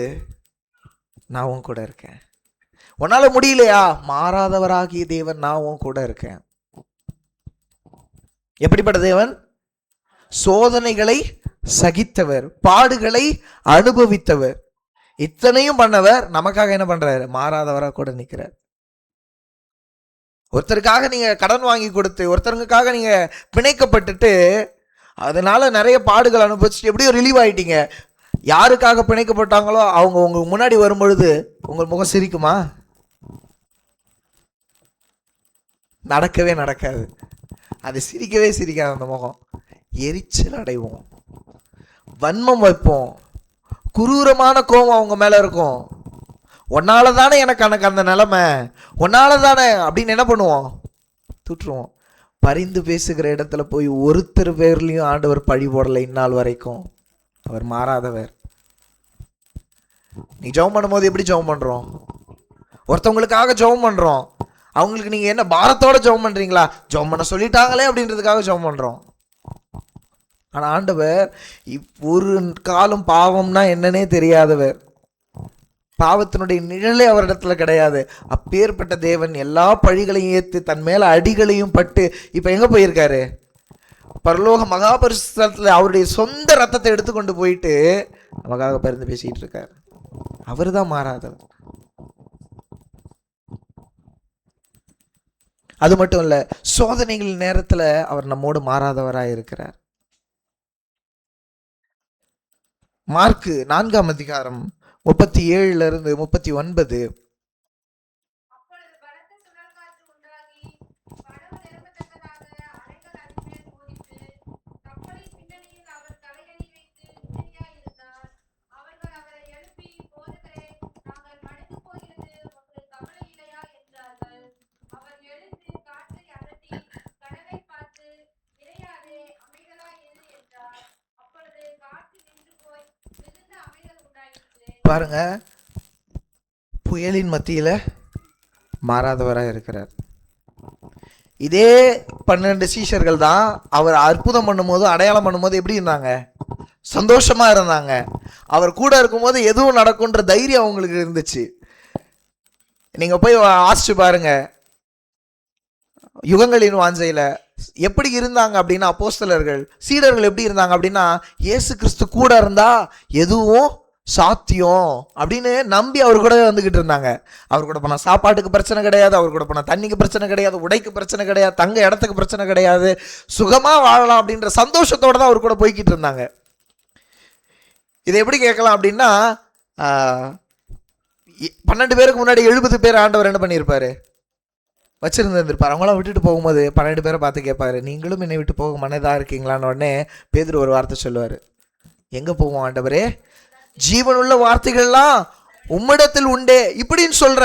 நான் உன் கூட இருக்கேன். உன்னால முடியலையா? மாறாதவராகிய தேவன் நான் உன் கூட இருக்கேன். எப்படிப்பட்ட தேவன்? சோதனைகளை சகித்தவர், பாடுகளை அனுபவித்தவர், இத்தனையும் பண்ணவர். நமக்காக என்ன பண்றாரு? மாறாதவராக கூட நிற்கிறார். ஒருத்தருக்காக நீங்க கடன் வாங்கி கொடுத்து, ஒருத்தருக்காக நீங்க பிணைக்கப்பட்டுட்டு அதனால நிறைய பாடுகள் அனுபவிச்சுட்டு எப்படியோ ரிலீவ் ஆயிட்டீங்க. யாருக்காக பிணைக்கப்பட்டாங்களோ அவங்க உங்க முன்னாடி வரும்பொழுது உங்கள் முகம் சிரிக்குமா? நடக்கவே நடக்காது. அது சிரிக்கவே சிரிக்காது. அந்த முகம் எரிச்சல் அடைவோம், வன்மம் வைப்போம், குரூரமான கோபம் அவங்க மேல இருக்கும். உன்னால தானே எனக்கு அந்த நிலைமை, உன்னால தானே அப்படின்னு என்ன பண்ணுவோம்? தூற்றுவோம். பரிந்து பேசுகிற இடத்துல போய் ஒருத்தர் பேர்லையும் ஆண்டவர் பழி போடலை இந்நாள் வரைக்கும். அவர் மாறாதவர். நீ ஜெபம் பண்ணும்போது எப்படி ஜெபம் பண்றோம்? ஒருத்தவங்களுக்காக ஜெபம் பண்றோம், அவங்களுக்கு நீங்க என்ன பாரத்தோட ஜெபம் பண்றீங்களா? ஜெபம் பண்ண சொல்லிட்டாங்களே அப்படின்றதுக்காக ஜெபம் பண்றோம். ஆனா ஆண்டவர் ஒரு காலம் பாவம்னா என்னன்னே தெரியாதவர், பாவத்தினுடைய நிழலே அவரிடத்துல கிடையாது. அப்பேற்பட்ட தேவன் எல்லா பழிகளையும் ஏத்து தன் மேல அடிகளையும் பட்டு இப்ப எங்க போயிருக்காரு? பரலோக மகாபரிசுத்தத்துல அவருடைய சொந்த ரத்தத்தை எடுத்துக்கொண்டு போயிட்டு நமக்காக பரிந்து பேசிட்டு இருக்காரு. அவரு தான் மாறாதவர். அது மட்டும் இல்ல, சோதனைகள் நேரத்துல அவர் நம்மோடு மாறாதவராய் இருக்கிறார். மார்க்கு 4ஆம் அதிகாரம் 37 39. பாருங்க, புயலின் மத்தியில மாறாதவராக இருக்கிறார். இதே 12 சீஷர்கள் தான் அவர் அற்புதம் பண்ணும்போது, அடையாளம் பண்ணும்போது எப்படி இருந்தாங்க? சந்தோஷமா இருந்தாங்க. அவர் கூட இருக்கும்போது எதுவும் நடக்கும்ன்ற தைரியம் அவங்களுக்கு இருந்துச்சு. நீங்க போய் ஆசிச்சு பாருங்க, யுகங்களின் வாஞ்சையில எப்படி இருந்தாங்க அப்படின்னா, அப்போஸ்தலர்கள் சீடர்கள் எப்படி இருந்தாங்க அப்படின்னா, இயேசு கிறிஸ்து கூட இருந்தா எதுவும் சாத்தியம் அப்படின்னு நம்பி அவர் கூட வந்துகிட்டு இருந்தாங்க. அவர் கூட போனா சாப்பாட்டுக்கு பிரச்சனை கிடையாது, அவர் கூட போனா தண்ணிக்கு பிரச்சனை கிடையாது, உடைக்கு பிரச்சனை கிடையாது, தங்க இடத்துக்கு பிரச்சனை கிடையாது, சுகமா வாழலாம் அப்படின்ற சந்தோஷத்தோட தான் அவர் கூட போய்கிட்டு இருந்தாங்க. இதை எப்படி கேட்கலாம் அப்படின்னா, 12 பேருக்கு முன்னாடி 70 பேர் ஆண்டவர் என்ன பண்ணியிருப்பாரு? வச்சிருந்திருப்பார். அவங்களாம் விட்டுட்டு போகும்போது 12 பேரை பார்த்து கேட்பாரு, நீங்களும் என்னை விட்டு போக மனதா இருக்கீங்களான்னு. உடனே பேதுரு ஒரு வார்த்தை சொல்லுவாரு, எங்க போவோம் ஆண்டவரே? ஜீவனுள்ள வார்த்தைகள்லாம் உம்மிடத்தில் உண்டே இப்படின்னு சொல்ற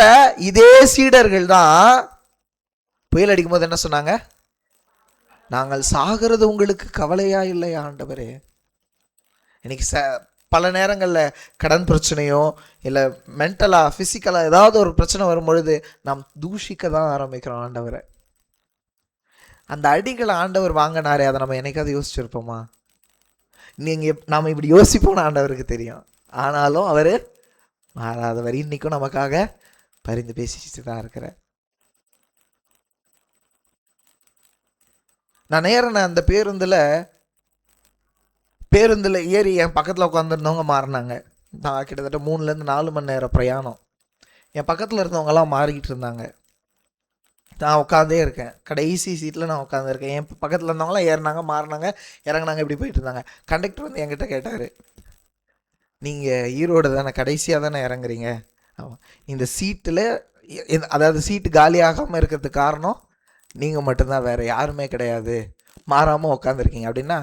இதே சீடர்கள் தான் புயல் அடிக்கும் போது என்ன சொன்னாங்க? நாங்கள் சாகிறது உங்களுக்கு கவலையா இல்லையா ஆண்டவரே? இன்னைக்கு பல நேரங்களில் கடன் பிரச்சனையோ இல்லை மென்டலாக ஃபிசிக்கலாக ஏதாவது ஒரு பிரச்சனை வரும்பொழுது நாம் தூஷிக்க தான் ஆரம்பிக்கிறோம் ஆண்டவரை. அந்த அடிகளை ஆண்டவர் வாங்கினாரே, அதை நம்ம என்னைக்காவது யோசிச்சிருப்போமா? நாம் இப்படி யோசிப்போம்னு ஆண்டவருக்கு தெரியும். ஆனாலும் அவர் மாறாதவர், இன்னைக்கும் நமக்காக பரிந்து பேசிட்டு தான் இருக்கிறார். நான் நேரன அந்த பேருந்தில் ஏறி என் பக்கத்தில் உட்காந்துருந்தவங்க மாறினாங்க. நான் கிட்டத்தட்ட 3லேருந்து 4 மணி நேரம் பிரயாணம். என் பக்கத்தில் இருந்தவங்கலாம் மாறிக்கிட்டு இருந்தாங்க. நான் உட்காந்தே இருக்கேன், கடைசி சீட்டில் நான் உட்காந்துருக்கேன். என் பக்கத்தில் இருந்தவங்களாம் ஏறினாங்க, மாறினாங்க, இறங்கினாங்க, இப்படி போயிட்டு இருந்தாங்க. கண்டக்டர் வந்து என்கிட்ட கேட்டார், நீங்கள் ஈரோடு தானே, கடைசியாக தானே இறங்குறீங்க? ஆமாம். இந்த சீட்டில் அதாவது சீட்டு காலியாகாமல் இருக்கிறதுக்கு காரணம் நீங்கள் மட்டும்தான், வேறு யாருமே கிடையாது, மாறாமல் உட்காந்துருக்கீங்க அப்படின்னா.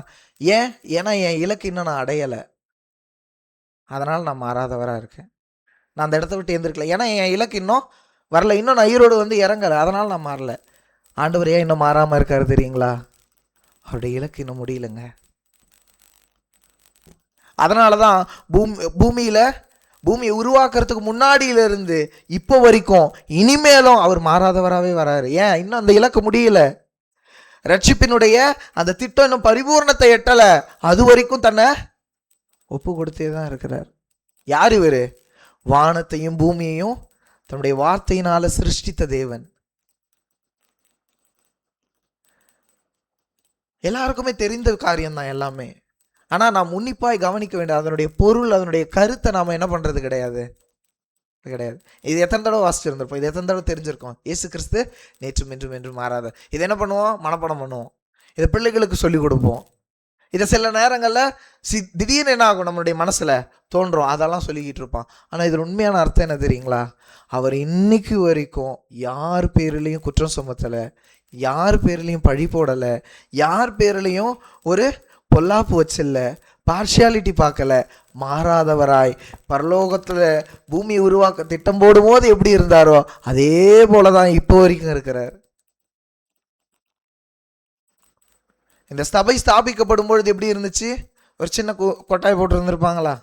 ஏன்னா என் இலக்கு இன்னும் நான் அடையலை, அதனால் நான் மாறாதவராக இருக்கேன். நான் அந்த இடத்த விட்டு எழுந்திருக்கல, ஏன்னா என் இலக்கு இன்னும் வரல, இன்னும் நான் ஈரோடு வந்து இறங்கலை, அதனால் நான் மாறல. ஆண்டவர் ஏன் இன்னும் மாறாமல் இருக்காரு தெரியுங்களா? அவருடைய இலக்கு இன்னும் முடியலைங்க. அதனால தான் பூமியை உருவாக்குறதுக்கு முன்னாடியிலிருந்து இப்போ வரைக்கும் இனிமேலும் அவர் மாறாதவராகவே வராரு. ஏன்? இன்னும் அந்த இலக்கு முடியல. ரட்சிப்பினுடைய அந்த திட்டம் இன்னும் பரிபூர்ணத்தை எட்டலை, அது வரைக்கும் தன்னை ஒப்பு கொடுத்தே தான் இருக்கிறார். யார் இவர்? வானத்தையும் பூமியையும் தன்னுடைய வார்த்தையினால சிருஷ்டித்த தேவன். எல்லாருக்குமே தெரிந்த காரியம்தான் எல்லாமே. ஆனால் நாம் உன்னிப்பாய் கவனிக்க வேண்டிய அதனுடைய பொருள், அதனுடைய கருத்தை நாம் என்ன பண்ணுறது கிடையாது. இது எத்தனை தடவை வாசிச்சிருந்திருப்போம், இது எத்தனை தடவை தெரிஞ்சிருக்கோம். இயேசு கிறிஸ்து நேற்றும் இன்றும் என்றும் மாறாத. இது என்ன பண்ணுவோம்? மனப்பாடம் பண்ணுவோம். இதை பிள்ளைகளுக்கு சொல்லிக் கொடுப்போம். இதை சில நேரங்களில் திடீர்னு என்ன ஆகும், நம்மளுடைய மனசில் தோன்றும், அதெல்லாம் சொல்லிக்கிட்டு இருப்பான். ஆனால் இதில் உண்மையான அர்த்தம் என்ன தெரியுங்களா? அவர் இன்னைக்கு வரைக்கும் யார் பேர்லையும் குற்றம் சுமத்தலை, யார் பேர்லையும் பழி போடலை, யார் பேர்லையும் ஒரு பொல்லாப்பு வச்சில்ல, பார்ஷியாலிட்டி பார்க்கல. மாறாதவராய் பரலோகத்தில் பூமியை உருவாக்க திட்டம் போடும் போது எப்படி இருந்தாரோ அதே போலதான் இப்போ வரைக்கும் இருக்கிறார். இந்த சபை ஸ்தாபிக்கப்படும் பொழுது எப்படி இருந்துச்சு? ஒரு சின்ன கொட்டாய் போட்டு இருந்திருப்பாங்களா?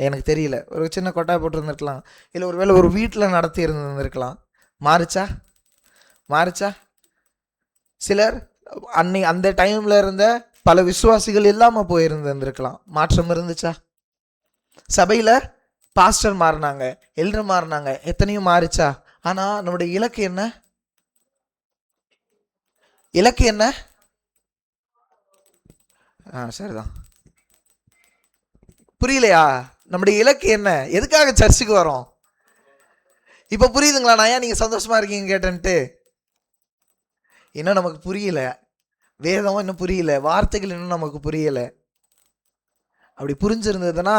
எனக்கு தெரியல. ஒரு சின்ன கொட்டாய் போட்டு இருந்திருக்கலாம், இல்லை ஒருவேளை ஒரு வீட்டில் நடத்தி இருந்திருக்கலாம். மாறிச்சா? சிலர் அந்த டைம்ல இருந்த பல விசுவாசிகள் இல்லாமல் போயிருந்திருக்கலாம். மாற்றம் இருந்துச்சா? சபையில் பாஸ்டர் மாறினாங்க, எல்டர் மாறினாங்க, எத்தனையும் மாறிச்சா? ஆனால் நம்முடைய இலக்கு என்ன? சரிதான், புரியலையா? நம்முடைய இலக்கு என்ன? எதுக்காக சர்ச்சுக்கு வரோம்? இப்போ புரியுதுங்களா? நான் ஏன் நீங்கள் சந்தோஷமா இருக்கீங்க கேட்டேன்ட்டு? இன்னும் நமக்கு புரியல, வேதமும் இன்னும் புரியல, வார்த்தைகள் இன்னும் நமக்கு புரியல. அப்படி புரிஞ்சிருந்ததுன்னா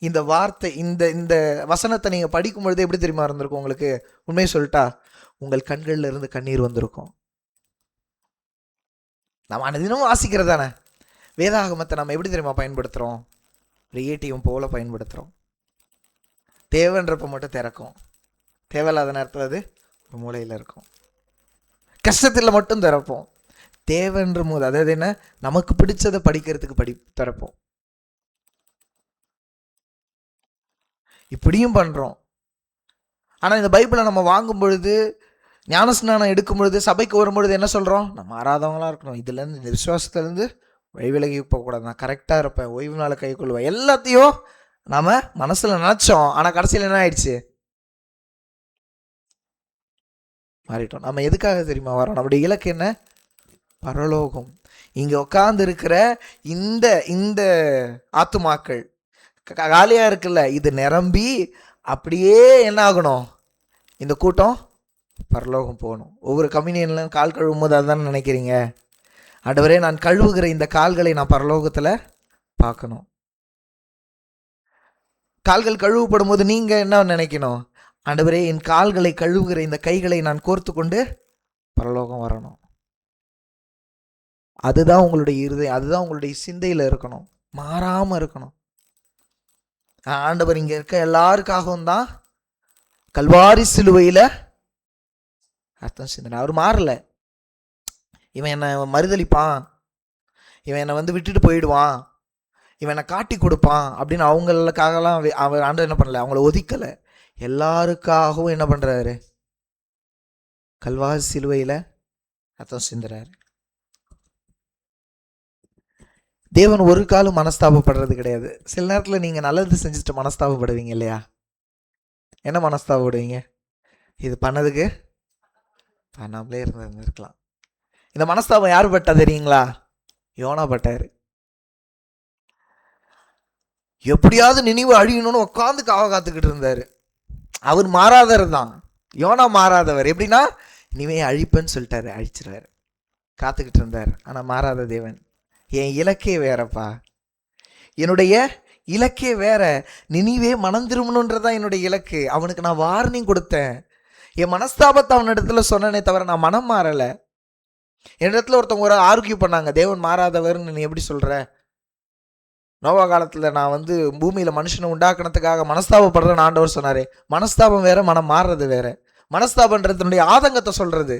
இந்த வார்த்தை இந்த வசனத்தை நீங்கள் படிக்கும் பொழுது எப்படி தெரியுமா இருந்திருக்கும் உங்களுக்கு? உண்மையை சொல்லிட்டா உங்கள் கண்கள்ல இருந்து கண்ணீர் வந்திருக்கும். நம்ம தினமும் வாசிக்கிறது தானே வேதாகமத்தை. நம்ம எப்படி தெரியுமா பயன்படுத்துகிறோம்? ஒரு ஏடிஎம் போல பயன்படுத்துகிறோம். தேவைன்றப்ப மட்டும் திறக்கும், தேவையில்லாத நேரத்தில் அது ஒரு மூலையில் இருக்கும். கஷ்டத்தில் மட்டும் திறப்போம். தேவைன்ற போது, அதாவது என்ன, நமக்கு பிடிச்சதை படிக்கிறதுக்கு திறப்போம். இப்படியும் பண்றோம். ஆனா இந்த பைபிளை நம்ம வாங்கும் பொழுது, ஞானஸ்நானம் எடுக்கும் பொழுது, சபைக்கு வரும்பொழுது என்ன சொல்றோம்? நம்ம மாறாதவங்களா இருக்கணும், இதுல இருந்து இந்த விசுவாசத்துல இருந்து வழிவிலகி போகக்கூடாது, நான் கரெக்டா இருப்பேன், ஓய்வு நாளை கை கொள்வேன், எல்லாத்தையும் நாம மனசுல நினைச்சோம். ஆனா கடைசியில் என்ன ஆயிடுச்சு? மாறிட்டோம். நம்ம எதுக்காக தெரியுமா வரோம்? நம்முடைய இலக்கு என்ன? பரலோகம். இங்க உட்கார்ந்து இருக்கிற இந்த ஆத்துமாக்கள் காலியா இருக்குல்ல, இது நிரம்பி அப்படியே என்ன ஆகணும்? இந்த கூட்டம் பரலோகம் போகணும். ஒவ்வொரு கம்யூனியன்ல கால் கழுவும் போது அதுதான் நினைக்கிறீங்க, ஆண்டவரே நான் கழுவுகிற இந்த கால்களை நான் பரலோகத்துல பார்க்கணும். கால்கள் கழுவப்படும் போது நீங்க என்ன நினைக்கணும்? ஆண்டவரே என் கால்களை கழுவுகிற இந்த கைகளை நான் கோர்த்து கொண்டு பரலோகம் வரணும். அதுதான் உங்களுடைய இருதயம், அதுதான் உங்களுடைய சிந்தையில இருக்கணும், மாறாம இருக்கணும். ஆண்டவர் இங்க இருக்க எல்லாருக்காகவும் தான் கல்வாரி சிலுவையில அர்த்தம் சிந்தனை. அவர் மாறல. இவன் என்னை மறுதளிப்பான், இவன் என்னை விட்டுட்டு போயிடுவான், இவனை காட்டி கொடுப்பான் அப்படின்னு அவங்களுக்காகலாம் அவர் ஆண்டவர் என்ன பண்ணல, அவங்கள ஒதுக்கலை. எல்லாருக்காகவும் என்ன பண்ணுறாரு, கல்வாரி சிலுவையில் ரத்தம் சிந்துறாரு. தேவன் ஒரு காலம் மனஸ்தாபப்படுறது கிடையாது. சில நேரத்தில் நீங்கள் நல்லது செஞ்சுட்டு மனஸ்தாபப்படுவீங்க இல்லையா? என்ன மனஸ்தாபப்படுவீங்க? இது பண்ணதுக்கு பண்ணாமலே இருந்திருக்கலாம். இந்த மனஸ்தாபம் யார் பட்டா தெரியுங்களா? யோனா பட்டாரு. எப்படியாவது நினைவு அழியணும்னு உட்காந்து காத்துக்கிட்டு இருந்தாரு. அவர் மாறாதவர் தான், யோனா மாறாதவர். எப்படின்னா இனிமே அழிப்பேன்னு சொல்லிட்டாரு, அழிச்சிருவாரு. காத்துக்கிட்டு இருந்தார். ஆனால் மாறாத தேவன். என் இலக்கே வேறப்பா, என்னுடைய இலக்கே வேற. நினைவே மனம் திரும்பணுன்றதான் என்னுடைய இலக்கு. அவனுக்கு நான் வார்னிங் கொடுத்தேன். என் மனஸ்தாபத்தை அவனிடத்துல சொன்னனே தவிர நான் மனம் மாறலை. என்னிடத்துல ஒருத்தவங்க ஒரு ஆர்கியூ பண்ணாங்க, தேவன் மாறாதவர்னு நீ எப்படி சொல்ற? நோவா காலத்தில் நான் பூமியில் மனுஷனை உண்டாக்குனதுக்காக மனஸ்தாபப்படுறேன்னு ஆண்டவர் சொன்னார். மனஸ்தாபம் வேற, மனம் மாறுறது வேற. மனஸ்தாபன்றதுனுடைய ஆதங்கத்தை சொல்றது.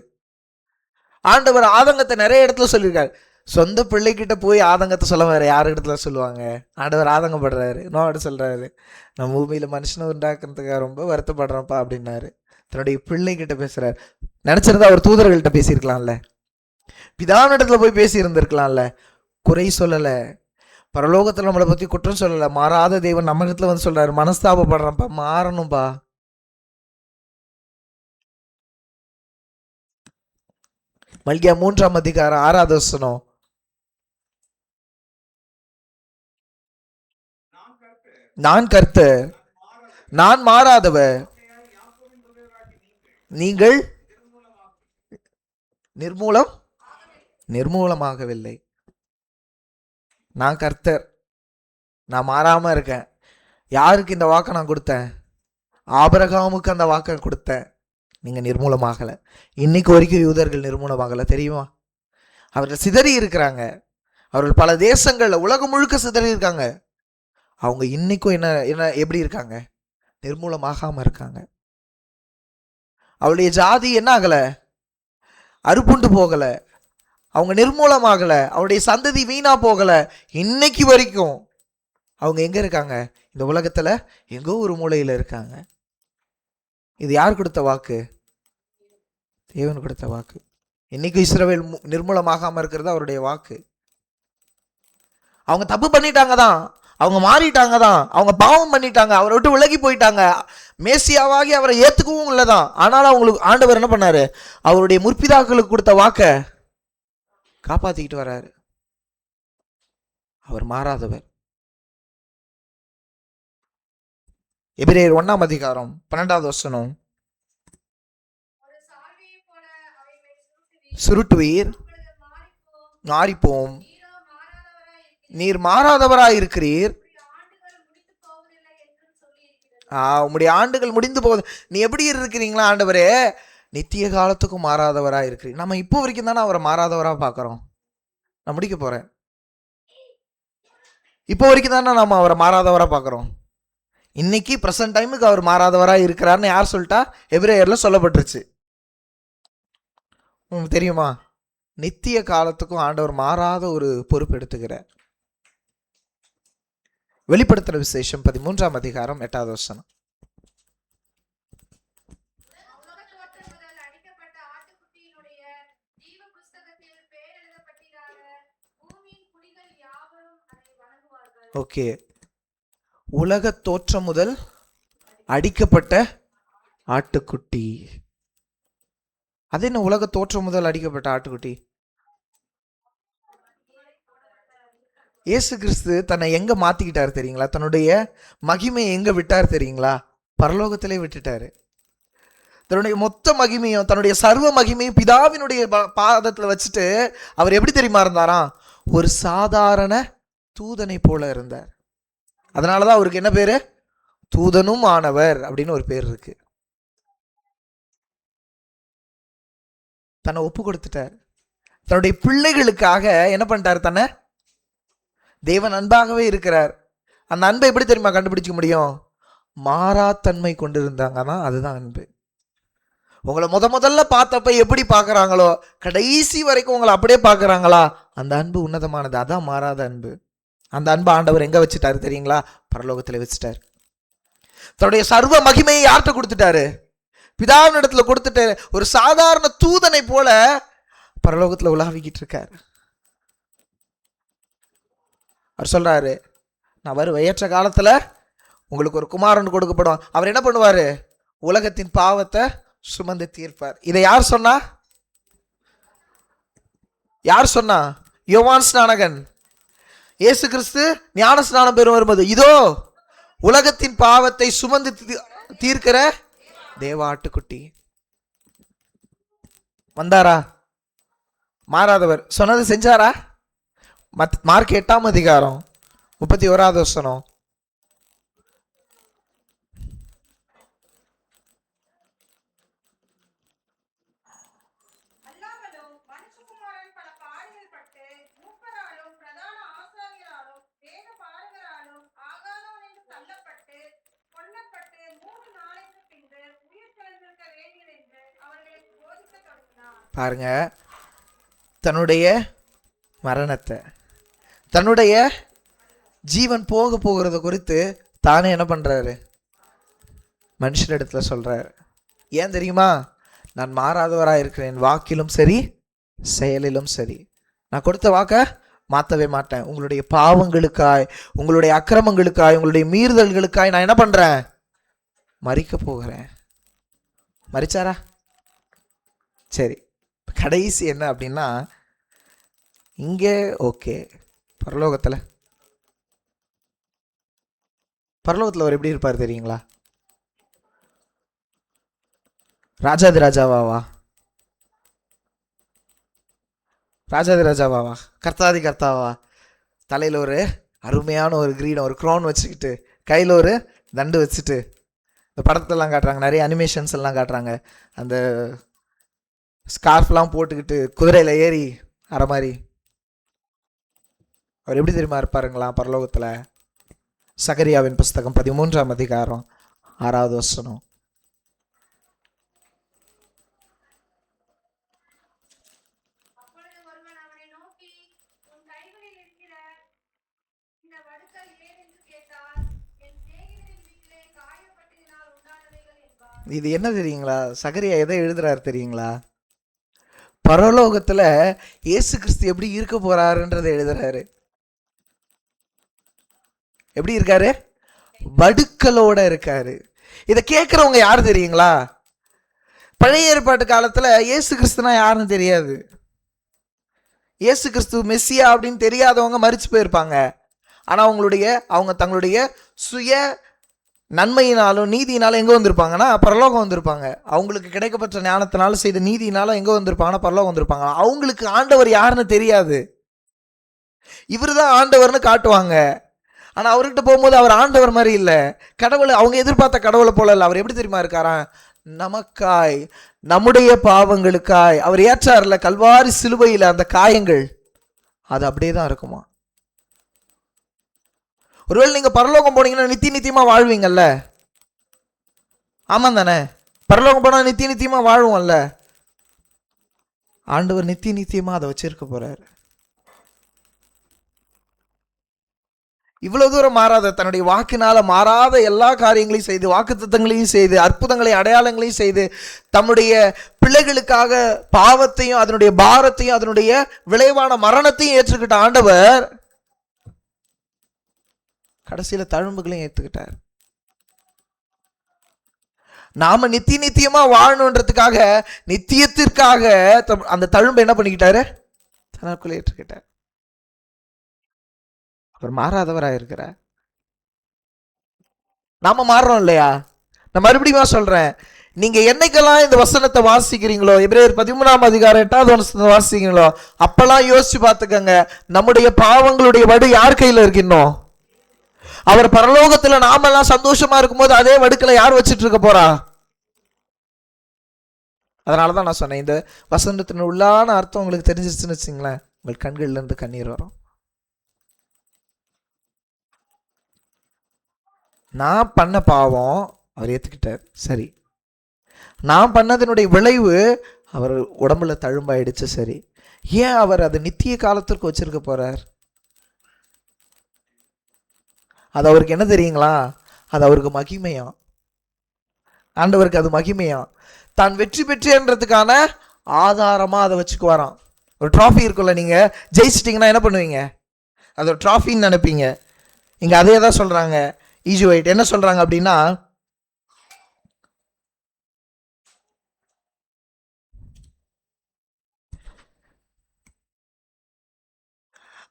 ஆண்டவர் ஆதங்கத்தை நிறைய இடத்துல சொல்லியிருக்காரு. சொந்த பிள்ளைகிட்ட போய் ஆதங்கத்தை சொல்ல வேற யார் இடத்துல சொல்லுவாங்க? ஆண்டவர் ஆதங்கப்படுறாரு. நோவாட சொல்றாரு, நான் பூமியில் மனுஷனை உண்டாக்குறதுக்காக ரொம்ப வருத்தப்படுறேன்ப்பா அப்படின்னாரு. தன்னுடைய பிள்ளைகிட்ட பேசுறாரு. நினைச்சிருந்தா அவர் தூதர்கள்ட்ட பேசியிருக்கலாம்ல, பிதாவினிடத்துல போய் பேசி இருந்திருக்கலாம்ல. குறை சொல்லலை, பரலோகத்தில் நம்மளை பற்றி குற்றம் சொல்லலை. மாறாத தேவன் நம்ம இடத்துல சொல்றாரு, மனஸ்தாபப்படுறப்பா, மாறணும்பா. மல்கியா 3ஆம் அதிகாரம் 6வது வசனம். நான் கர்த்தர், நான் மாறாதவர், நீங்கள் நிர்மூலமாகவில்லை. நான் கர்த்தர், நான் மாறாம இருக்கேன். யாருக்கு இந்த வாக்கை நான் கொடுத்தேன்? ஆபிரகாமுக்கு அந்த வாக்கை கொடுத்தேன். நீங்க நிர்மூலமாகலை. இன்னைக்கு வரைக்கும் யூதர்கள் நிர்மூலமாகலை தெரியுமா? அவர்கள் சிதறி இருக்கிறாங்க. அவர்கள் பல தேசங்கள்ல உலகம் முழுக்க சிதறி இருக்காங்க. அவங்க இன்னைக்கும் என்ன என்ன எப்படி இருக்காங்க? நிர்மூலமாகாம இருக்காங்க. அவளுடைய ஜாதி என்ன ஆகல? அறுப்புண்டு போகல. அவங்க நிர்மூலமாகல. அவருடைய சந்ததி வீணா போகல. இன்னைக்கு வரைக்கும் அவங்க எங்க இருக்காங்க? இந்த உலகத்துல எங்கோ ஒரு மூலையில இருக்காங்க. இது யார் கொடுத்த வாக்கு? தேவன் கொடுத்த வாக்கு. இன்னைக்கு இஸ்ரவேல் நிர்மூலமாகாம இருக்கிறது அவருடைய வாக்கு. அவங்க தப்பு பண்ணிட்டாங்க தான், அவங்க மாறிட்டாங்க தான், அவங்க பாவம் பண்ணிட்டாங்க, அவரை விட்டு விலகி போயிட்டாங்க, மேசியாவாகி அவரை ஏத்துக்கவும் இல்லதான். ஆனாலும் அவங்களுக்கு ஆண்டவர் என்ன பண்ணாரு? அவருடைய முற்பிதாக்களுக்கு கொடுத்த வாக்க காப்பாத்திக்கிட்டு வர்றாரு. அவர் மாறாதவர். எபிரேயர் 1ஆம் அதிகாரம் 12வது வசனம். சுருட்டுவீர், மாறிப்போம், நீர் மாறாதவராய் இருக்கிறீர். உம்முடைய ஆண்டுகள் முடிந்து போகுது. நீ எப்படி இருக்கிறீங்களா ஆண்டவரே? நித்திய காலத்துக்கும் மாறாதவராக இருக்கிறீர். நம்ம இப்போ வரைக்கும் தானே அவரை மாறாதவராக பார்க்குறோம். நான் முடிக்க போறேன். இப்போ வரைக்கும் தானே நம்ம அவரை மாறாதவராக பார்க்குறோம். இன்னைக்கு பிரசன்ட் டைமுக்கு அவர் மாறாதவராக இருக்கிறார்னு யார் சொல்லிட்டா? எபிரேயர்ல சொல்லப்பட்டுருச்சு. உங்களுக்கு தெரியுமா? நித்திய காலத்துக்கும் ஆண்டவர் மாறாத ஒரு பொறுப்பு எடுத்துக்கிறார். வெளிப்படுத்துற விசேஷம் 13ஆம் அதிகாரம் 8வது வசனம். ஓகே, உலக தோற்றம் முதல் அடிக்கப்பட்ட ஆட்டுக்குட்டி. அது என்ன உலக தோற்றம் முதல் அடிக்கப்பட்ட ஆட்டுக்குட்டி? இயேசு கிறிஸ்து தன்னை எங்க மாத்திக்கிட்டார் தெரியுங்களா? தன்னுடைய மகிமையை எங்க விட்டார் தெரியுங்களா? பரலோகத்திலே விட்டுட்டாரு. தன்னுடைய மொத்த மகிமையும், தன்னுடைய சர்வ மகிமையும் பிதாவினுடைய பாதத்துல வச்சுட்டு அவர் எப்படி தெரியுமா இருந்தாராம்? ஒரு சாதாரண தூதனை போல இருந்தார். அதனாலதான் அவருக்கு என்ன பேரு? தூதனும் ஆனவர் அப்படின்னு ஒரு பேர் இருக்கு. தன்னை ஒப்பு கொடுத்துட்டார். தன்னுடைய பிள்ளைகளுக்காக என்ன பண்ணிட்டார்? தன்னை தேவன் அன்பாகவே இருக்கிறார். அந்த அன்பை எப்படி தெரியுமா கண்டுபிடிக்க முடியும்? மாறாத்தன்மை கொண்டு இருந்தாங்கன்னா அதுதான் அன்பு. உங்களை முதல்ல பார்த்தப்ப எப்படி பார்க்கறாங்களோ கடைசி வரைக்கும் உங்களை அப்படியே பார்க்கறாங்களா? அந்த அன்பு உன்னதமானது. அதான் மாறாத அன்பு. அந்த அன்பு ஆண்டவர் எங்க வச்சுட்டாரு தெரியுங்களா? பரலோகத்துல வச்சுட்டாரு. தன்னுடைய சர்வ மகிமையை யார்கிட்ட கொடுத்துட்டாரு? பிதாவின் இடத்துல கொடுத்துட்டு ஒரு சாதாரண தூதனை போல பரலோகத்துல உலாவிக்கிட்டு இருக்காரு. அவர் சொல்றாரு, நான் வருவேன், ஏற்ற காலத்துல உங்களுக்கு ஒரு குமாரன் கொடுக்கப்படும். அவர் என்ன பண்ணுவாரு? உலகத்தின் பாவத்தை சுமந்து தீர்ப்பார். இதை யார் சொன்னா? யார் சொன்னா? யோவான் ஸ்நானகன். இயேசு கிறிஸ்து ஞான ஸ்நானம் பெறும் வரும்போது, இதோ உலகத்தின் பாவத்தை சுமந்து தீர்க்கிற தேவாட்டுக்குட்டி வந்தாரா? மாறாதவர். சொன்னது செஞ்சாரா? மார்க் 8ஆம் அதிகாரம் 31வது வசனம். பாருங்க, தன்னுடைய மரணத்தை, தன்னுடைய ஜீவன் போக போகிறத குறித்து தானே என்ன பண்றாரு? மனுஷனிடத்துல சொல்றாரு. ஏன் தெரியுமா? நான் மாறாதவராக இருக்கிறேன், வாக்கிலும் சரி செயலிலும் சரி. நான் கொடுத்த வாக்க மாற்றவே மாட்டேன். உங்களுடைய பாவங்களுக்காய், உங்களுடைய அக்கிரமங்களுக்காய், உங்களுடைய மீறுதல்களுக்காய் நான் என்ன பண்றேன்? மரிக்க போகிறேன். மரிச்சாரா? சரி, கடைசி என்ன அப்படின்னா, இங்கே ஓகே, பரலோகத்தில் அவர் எப்படி இருப்பார் தெரியுங்களா? ராஜாதி ராஜாவாவா? ராஜாதி ராஜாவாவா? கர்த்தாதி கர்த்தாவா? தலையில் ஒரு அருமையான ஒரு கிரீடம், ஒரு க்ரௌன் வச்சுக்கிட்டு, கையில் ஒரு தண்டு வச்சுட்டு, இந்த படத்தெல்லாம் காட்டுறாங்க, நிறைய அனிமேஷன்ஸ் எல்லாம் காட்டுறாங்க. அந்த ஸ்கார்ஃப்லாம் போட்டுக்கிட்டு குதிரையில் ஏறி அற மாதிரி அவர் எப்படி தெரியுமா இருப்பாருங்களா பரலோகத்தில்? சகரியாவின் புஸ்தகம் 13ஆம் அதிகாரம் 6வது வசனம். இது என்ன தெரியுங்களா? சகரியா எதை எழுதுறாரு தெரியுங்களா? பரலோகத்துல இயேசு கிறிஸ்து எப்படி இருக்க போறாருன்றதை எழுதுறாரு. எப்படி இருக்காரு? வடுக்களோட இருக்காரு. இதை கேட்கிறவங்க யாரு தெரியுங்களா? பழைய ஏற்பாட்டு காலத்துல இயேசு கிறிஸ்துனா யாருன்னு தெரியாது. இயேசு கிறிஸ்து மெஸ்ஸியா அப்படின்னு தெரியாதவங்க மரிச்சு போயிருப்பாங்க. ஆனா அவங்க தங்களுடைய சுய நன்மையினாலும் நீதியினாலும் எங்க வந்திருப்பாங்கன்னா பரலோகம் வந்திருப்பாங்க. அவங்களுக்கு கிடைக்கப்பட்ட ஞானத்தினாலும் செய்த நீதியினாலும் எங்க வந்திருப்பாங்கன்னா பரலோகம் வந்திருப்பாங்க. அவங்களுக்கு ஆண்டவர் யாருன்னு தெரியாது. இவரு தான் ஆண்டவர்னு காட்டுவாங்க. ஆனா அவர்கிட்ட போகும்போது அவர் ஆண்டவர் மாதிரி இல்லை, கடவுளை அவங்க எதிர்பார்த்த கடவுளை போல இல்லை. அவர் எப்படி தெரியுமா இருக்காரா? நமக்காய், நம்முடைய பாவங்களுக்காய் அவர் ஏற்றார்ல கல்வாரி சிலுவையில் அந்த காயங்கள், அது அப்படியே தான் இருக்குமா. ஒருவேளை நீங்க பரலோகம் போனீங்கன்னா நித்தியமா வாழ்வீங்கல்ல? ஆமா தானே? பரலோகம் போனா நித்தியமா வாழ்வோம்ல. ஆண்டவர் நித்தியமா அதை வச்சிருக்க போறாரு. இவ்வளவு தூரம் மாறாத, தன்னுடைய வாக்கினால மாறாத எல்லா காரியங்களையும் செய்து, வாக்குத்தத்தங்களையும் செய்து, அற்புதங்களை அடையாளங்களையும் செய்து, தம்முடைய பிள்ளைகளுக்காக பாவத்தையும் அதனுடைய பாரத்தையும் அதனுடைய விளைவான மரணத்தையும் ஏற்றுக்கிட்ட ஆண்டவர் கடைசியில தழும்புகளையும் ஏற்றுக்கிட்டார். நாம நித்தியமா வாழணுன்றதுக்காக, நித்தியத்திற்காக அந்த தழும்பு என்ன பண்ணிக்கிட்டாரு? தனக்குள்ள ஏற்றுக்கிட்டார். அவர் மாறாதவராக இருக்கிறார். நாம மாறுறோம் இல்லையா? நான் மறுபடியும் சொல்றேன், நீங்க என்னைக்கெல்லாம் இந்த வசனத்தை வாசிக்கிறீங்களோ, எபிரேயர் 13ஆம் அதிகாரம் 8வது வசனத்தை வாசிக்கிறீங்களோ, அப்பெல்லாம் யோசிச்சு பார்த்துக்கங்க, நம்முடைய பாவங்களுடைய வடு யார் கையில இருக்கணும்? அவர் பரலோகத்துல நாமெல்லாம் சந்தோஷமா இருக்கும்போது அதே வடுக்களை யார் வச்சுட்டு இருக்க போறா? அதனாலதான் நான் சொன்னேன், இந்த வசனத்தின் உள்ளான அர்த்தம் உங்களுக்கு தெரிஞ்சிருச்சுன்னு வச்சுங்களேன், உங்கள் கண்கள்ல இருந்து கண்ணீர் வரும். நான் பண்ண பாவம் அவர் ஏத்துக்கிட்டார், சரி. நான் பண்ணதனுடைய விளைவு அவர் உடம்புல தழும்பாயிடுச்சு, சரி. ஏன் அவர் அதை நித்திய காலத்திற்கு வச்சிருக்க போறார்? அது அவருக்கு என்ன தெரியுங்களா? அது அவருக்கு மகிமையாம். ஆண்டவருக்கு அது மகிமையாம். தான் வெற்றி பெற்றேன்றதுக்கான ஆதாரமா அதை வச்சுக்குவாராம். ஒரு ட்ராஃபி இருக்குல்ல, நீங்க ஜெயிச்சிட்டிங்கன்னா என்ன பண்ணுவீங்க? அது ஒரு ட்ராஃபின்னு நினைப்பீங்க. இங்க அதே தான் சொல்றாங்க. ஈஜி ஒயிட் என்ன சொல்றாங்க அப்படின்னா,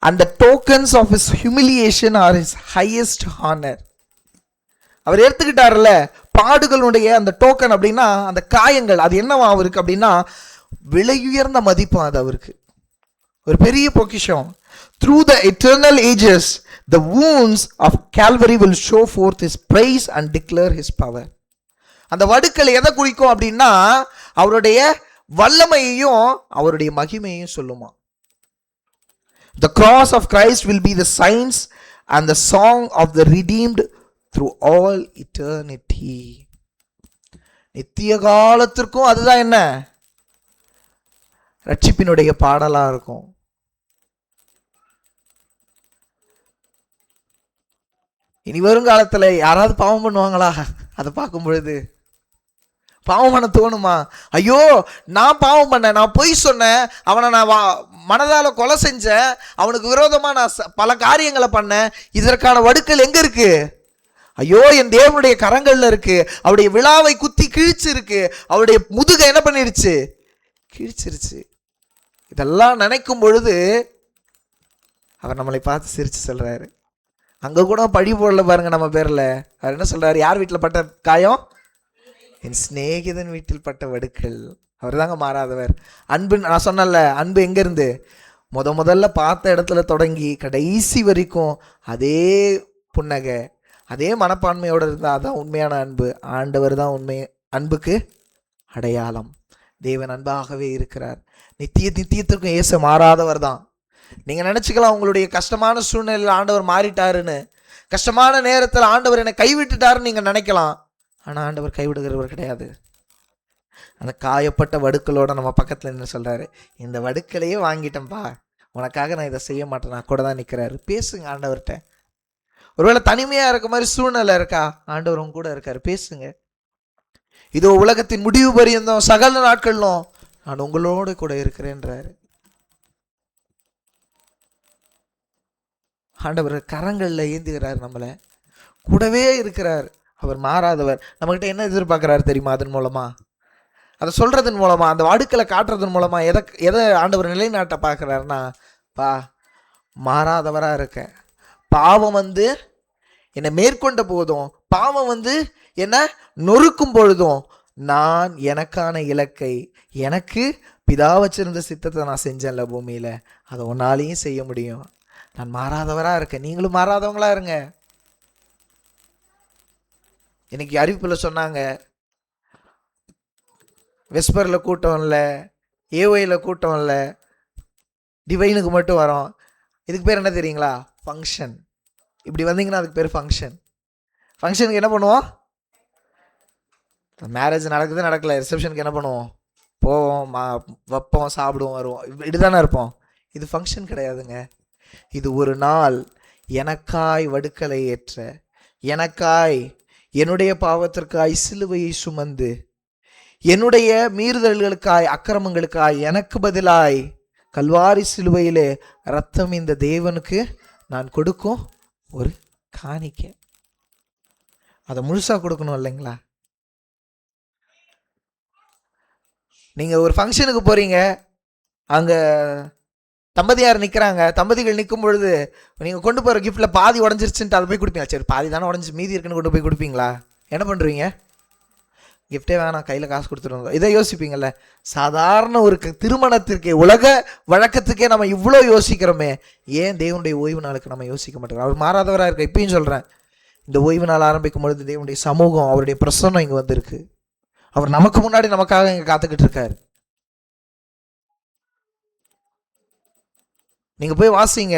and the tokens of his humiliation are his highest honor. அவர் எடுத்துக்கிட்டார்ல பாடுகளுடைய அந்த டோக்கன் அப்படின்னா அந்த காயங்கள், அது என்னவா அவருக்கு அப்படின்னா விலையுயர்ந்த மதிப்பு. அது அவருக்கு ஒரு பெரிய பொக்கிஷம். Through the eternal ages the wounds of Calvary will show forth his praise and declare his power. அந்த வடுக்கள் எதை குறிக்கும் அப்படின்னா அவருடைய வல்லமையையும் அவருடைய மகிமையையும் சொல்லுமா. The cross of Christ will be the signs and the song of the redeemed through all eternity. நித்திய காலத்திற்கும் அதுதான் என்ன? ரட்சிப்பினுடைய பாடலா இருக்கும். இனி வருங்காலத்துல யாராவது பாவம் பண்ணுவாங்களா? அதை பார்க்கும் பொழுது பாவம் பண்ண தோணுமா? ஐயோ நான் பாவம் பண்ணேன், நான் பொய் சொன்னேன், அவனை நான் மனதால கொலை செஞ்சேன், அவனுக்கு விரோதமா நான் பல காரியங்களை பண்ணேன், இதற்கான வடுக்கள் எங்க இருக்கு? ஐயோ என் தேவனுடைய கரங்கள்ல இருக்கு. அவருடைய விழாவை குத்தி கிழிச்சிருக்கு. அவருடைய முதுகை என்ன பண்ணிருச்சு? கிழிச்சிருச்சு. இதெல்லாம் நினைக்கும் பொழுது அவர் நம்மளை பார்த்து சிரிச்சு சொல்றாரு. அங்க கூட பழி போடல பாருங்க நம்ம பேர்ல. அவர் என்ன சொல்றாரு? யார் வீட்டில் பட்ட காயம்? என் சிநேகிதன் வீட்டில் பட்ட வடுக்கள். அவர் தாங்க மாறாதவர். அன்பு, நான் சொன்னல, அன்பு எங்க இருந்து முதல்ல பார்த்த இடத்துல தொடங்கி கடைசி வரைக்கும் அதே புன்னகை, அதே மனப்பான்மையோட இருந்தால் அதான் உண்மையான அன்பு. ஆண்டவர் தான் உண்மை அன்புக்கு அடையாளம். தேவன் அன்பாகவே இருக்கிறார். நித்தியத்திற்கும் இயேசு மாறாதவர் தான். நீங்க நினைச்சுக்கலாம் உங்களுடைய கஷ்டமான சூழ்நிலையில் ஆண்டவர் மாறிட்டாருன்னு, கஷ்டமான நேரத்தில் ஆண்டவர் என்னை கைவிட்டுட்டாருன்னு நீங்க நினைக்கலாம். ஆனா ஆண்டவர் கைவிடுகிறவர் கிடையாது. அந்த காயப்பட்ட வடுக்களோட நம்ம பக்கத்துல என்ன சொல்றாரு? இந்த வடுக்களையே வாங்கிட்டேன்ப்பா, உனக்காக நான் இதை செய்ய மாட்டேன், நான் கூட தான் நிற்கிறாரு. பேசுங்க ஆண்டவர்கிட்ட. ஒருவேளை தனிமையா இருக்க மாதிரி சூழ்நிலை இருக்கா? ஆண்டவர் உங்க கூட இருக்காரு, பேசுங்க. இதோ உலகத்தின் முடிவு பரியந்தம் சகல நாட்களும் நான் உங்களோட கூட இருக்கிறேன்றாரு. ஆண்டவர் கரங்கள்ல ஏந்துகிறார், நம்மளை கூடவே இருக்கிறார். அவர் மாறாதவர். நம்மகிட்ட என்ன எதிர்பார்க்கிறாரு தெரியுமா? அதன் மூலமா, அதை சொல்றதன் மூலமா, அந்த வாடுக்களை காட்டுறதன் மூலமா எதை ஆண்டவர் நிலைநாட்ட பார்க்கிறாருன்னா, பா மாறாதவரா இருக்க, பாவம் என்னை மேற்கொண்ட போதும், பாவம் என்ன நொறுக்கும் பொழுதும் நான் எனக்கான இலக்கை, எனக்கு பிதா வச்சிருந்த சித்தத்தை நான் செஞ்சேன்ல பூமியில, அதை ஒன்னாலையும் செய்ய முடியும். நான் மாறாதவரா இருக்கேன், நீங்களும் மாறாதவங்களா இருங்க. இன்னைக்கு அறிவிப்புல சொன்னாங்க, வெஸ்பரில் கூட்டம் இல்லை, ஏஒயில் கூட்டம் இல்லை, டிவைனுக்கு மட்டும் வரோம். இதுக்கு பேர் என்ன தெரியுங்களா? ஃபங்க்ஷன். இப்படி வந்தீங்கன்னா அதுக்கு பேர் ஃபங்க்ஷன். ஃபங்க்ஷனுக்கு என்ன பண்ணுவோம்? மேரேஜ் நடக்குது நடக்கல, ரிசப்ஷனுக்கு என்ன பண்ணுவோம்? போவோம், வைப்போம், சாப்பிடுவோம், வருவோம், இப்படி தானே இருப்போம். இது ஃபங்க்ஷன் கிடையாதுங்க. இது ஒரு நாள் எனக்காய் வடுக்களை ஏற்ற, எனக்காய் என்னுடைய பாவத்திற்காய் சிலுவையை சுமந்து, என்னுடைய மீறுதல்களுக்காய் அக்கிரமங்களுக்காய் எனக்கு பதிலாய் கல்வாரி சிலுவையிலே ரத்தம் இந்த தேவனுக்கு நான் கொடுக்கும் ஒரு காணிக்கை. அதை முழுசா கொடுக்கணும் இல்லைங்களா? நீங்க ஒரு ஃபங்க்ஷனுக்கு போறீங்க, அங்க தம்பதியார் நிற்கிறாங்க. தம்பதிகள் நிற்கும் பொழுது நீங்கள் கொண்டு போகிற கிஃப்ட்டில் பாதி உடஞ்சிருச்சுன்ட்டு அதை போய் கொடுப்பீங்களா? சரி பாதி தானே உடஞ்சி, மீதி இருக்குன்னு கொண்டு போய் கொடுப்பீங்களா? என்ன பண்ணுறீங்க? கிஃப்டே வேணாம், கையில் காசு கொடுத்துருவாங்க, இதை யோசிப்பீங்கள்ல. சாதாரண ஒரு திருமணத்திற்கே, உலக வழக்கத்துக்கே நம்ம இவ்வளோ யோசிக்கிறோமே, ஏன் தேவனுடைய ஓய்வு நாளுக்கு நம்ம யோசிக்க மாட்டோம்? அவர் மாறாதவராக இருக்க. இப்பயும் சொல்கிறேன், இந்த ஓய்வு நாள் ஆரம்பிக்கும் பொழுது தேவனுடைய சமூகம், அவருடைய பிரசன்னம் இங்கே வந்திருக்கு. அவர் நமக்கு முன்னாடி நமக்காக இங்கே காத்துக்கிட்டு இருக்காரு. நீங்க போய் வாசிங்க,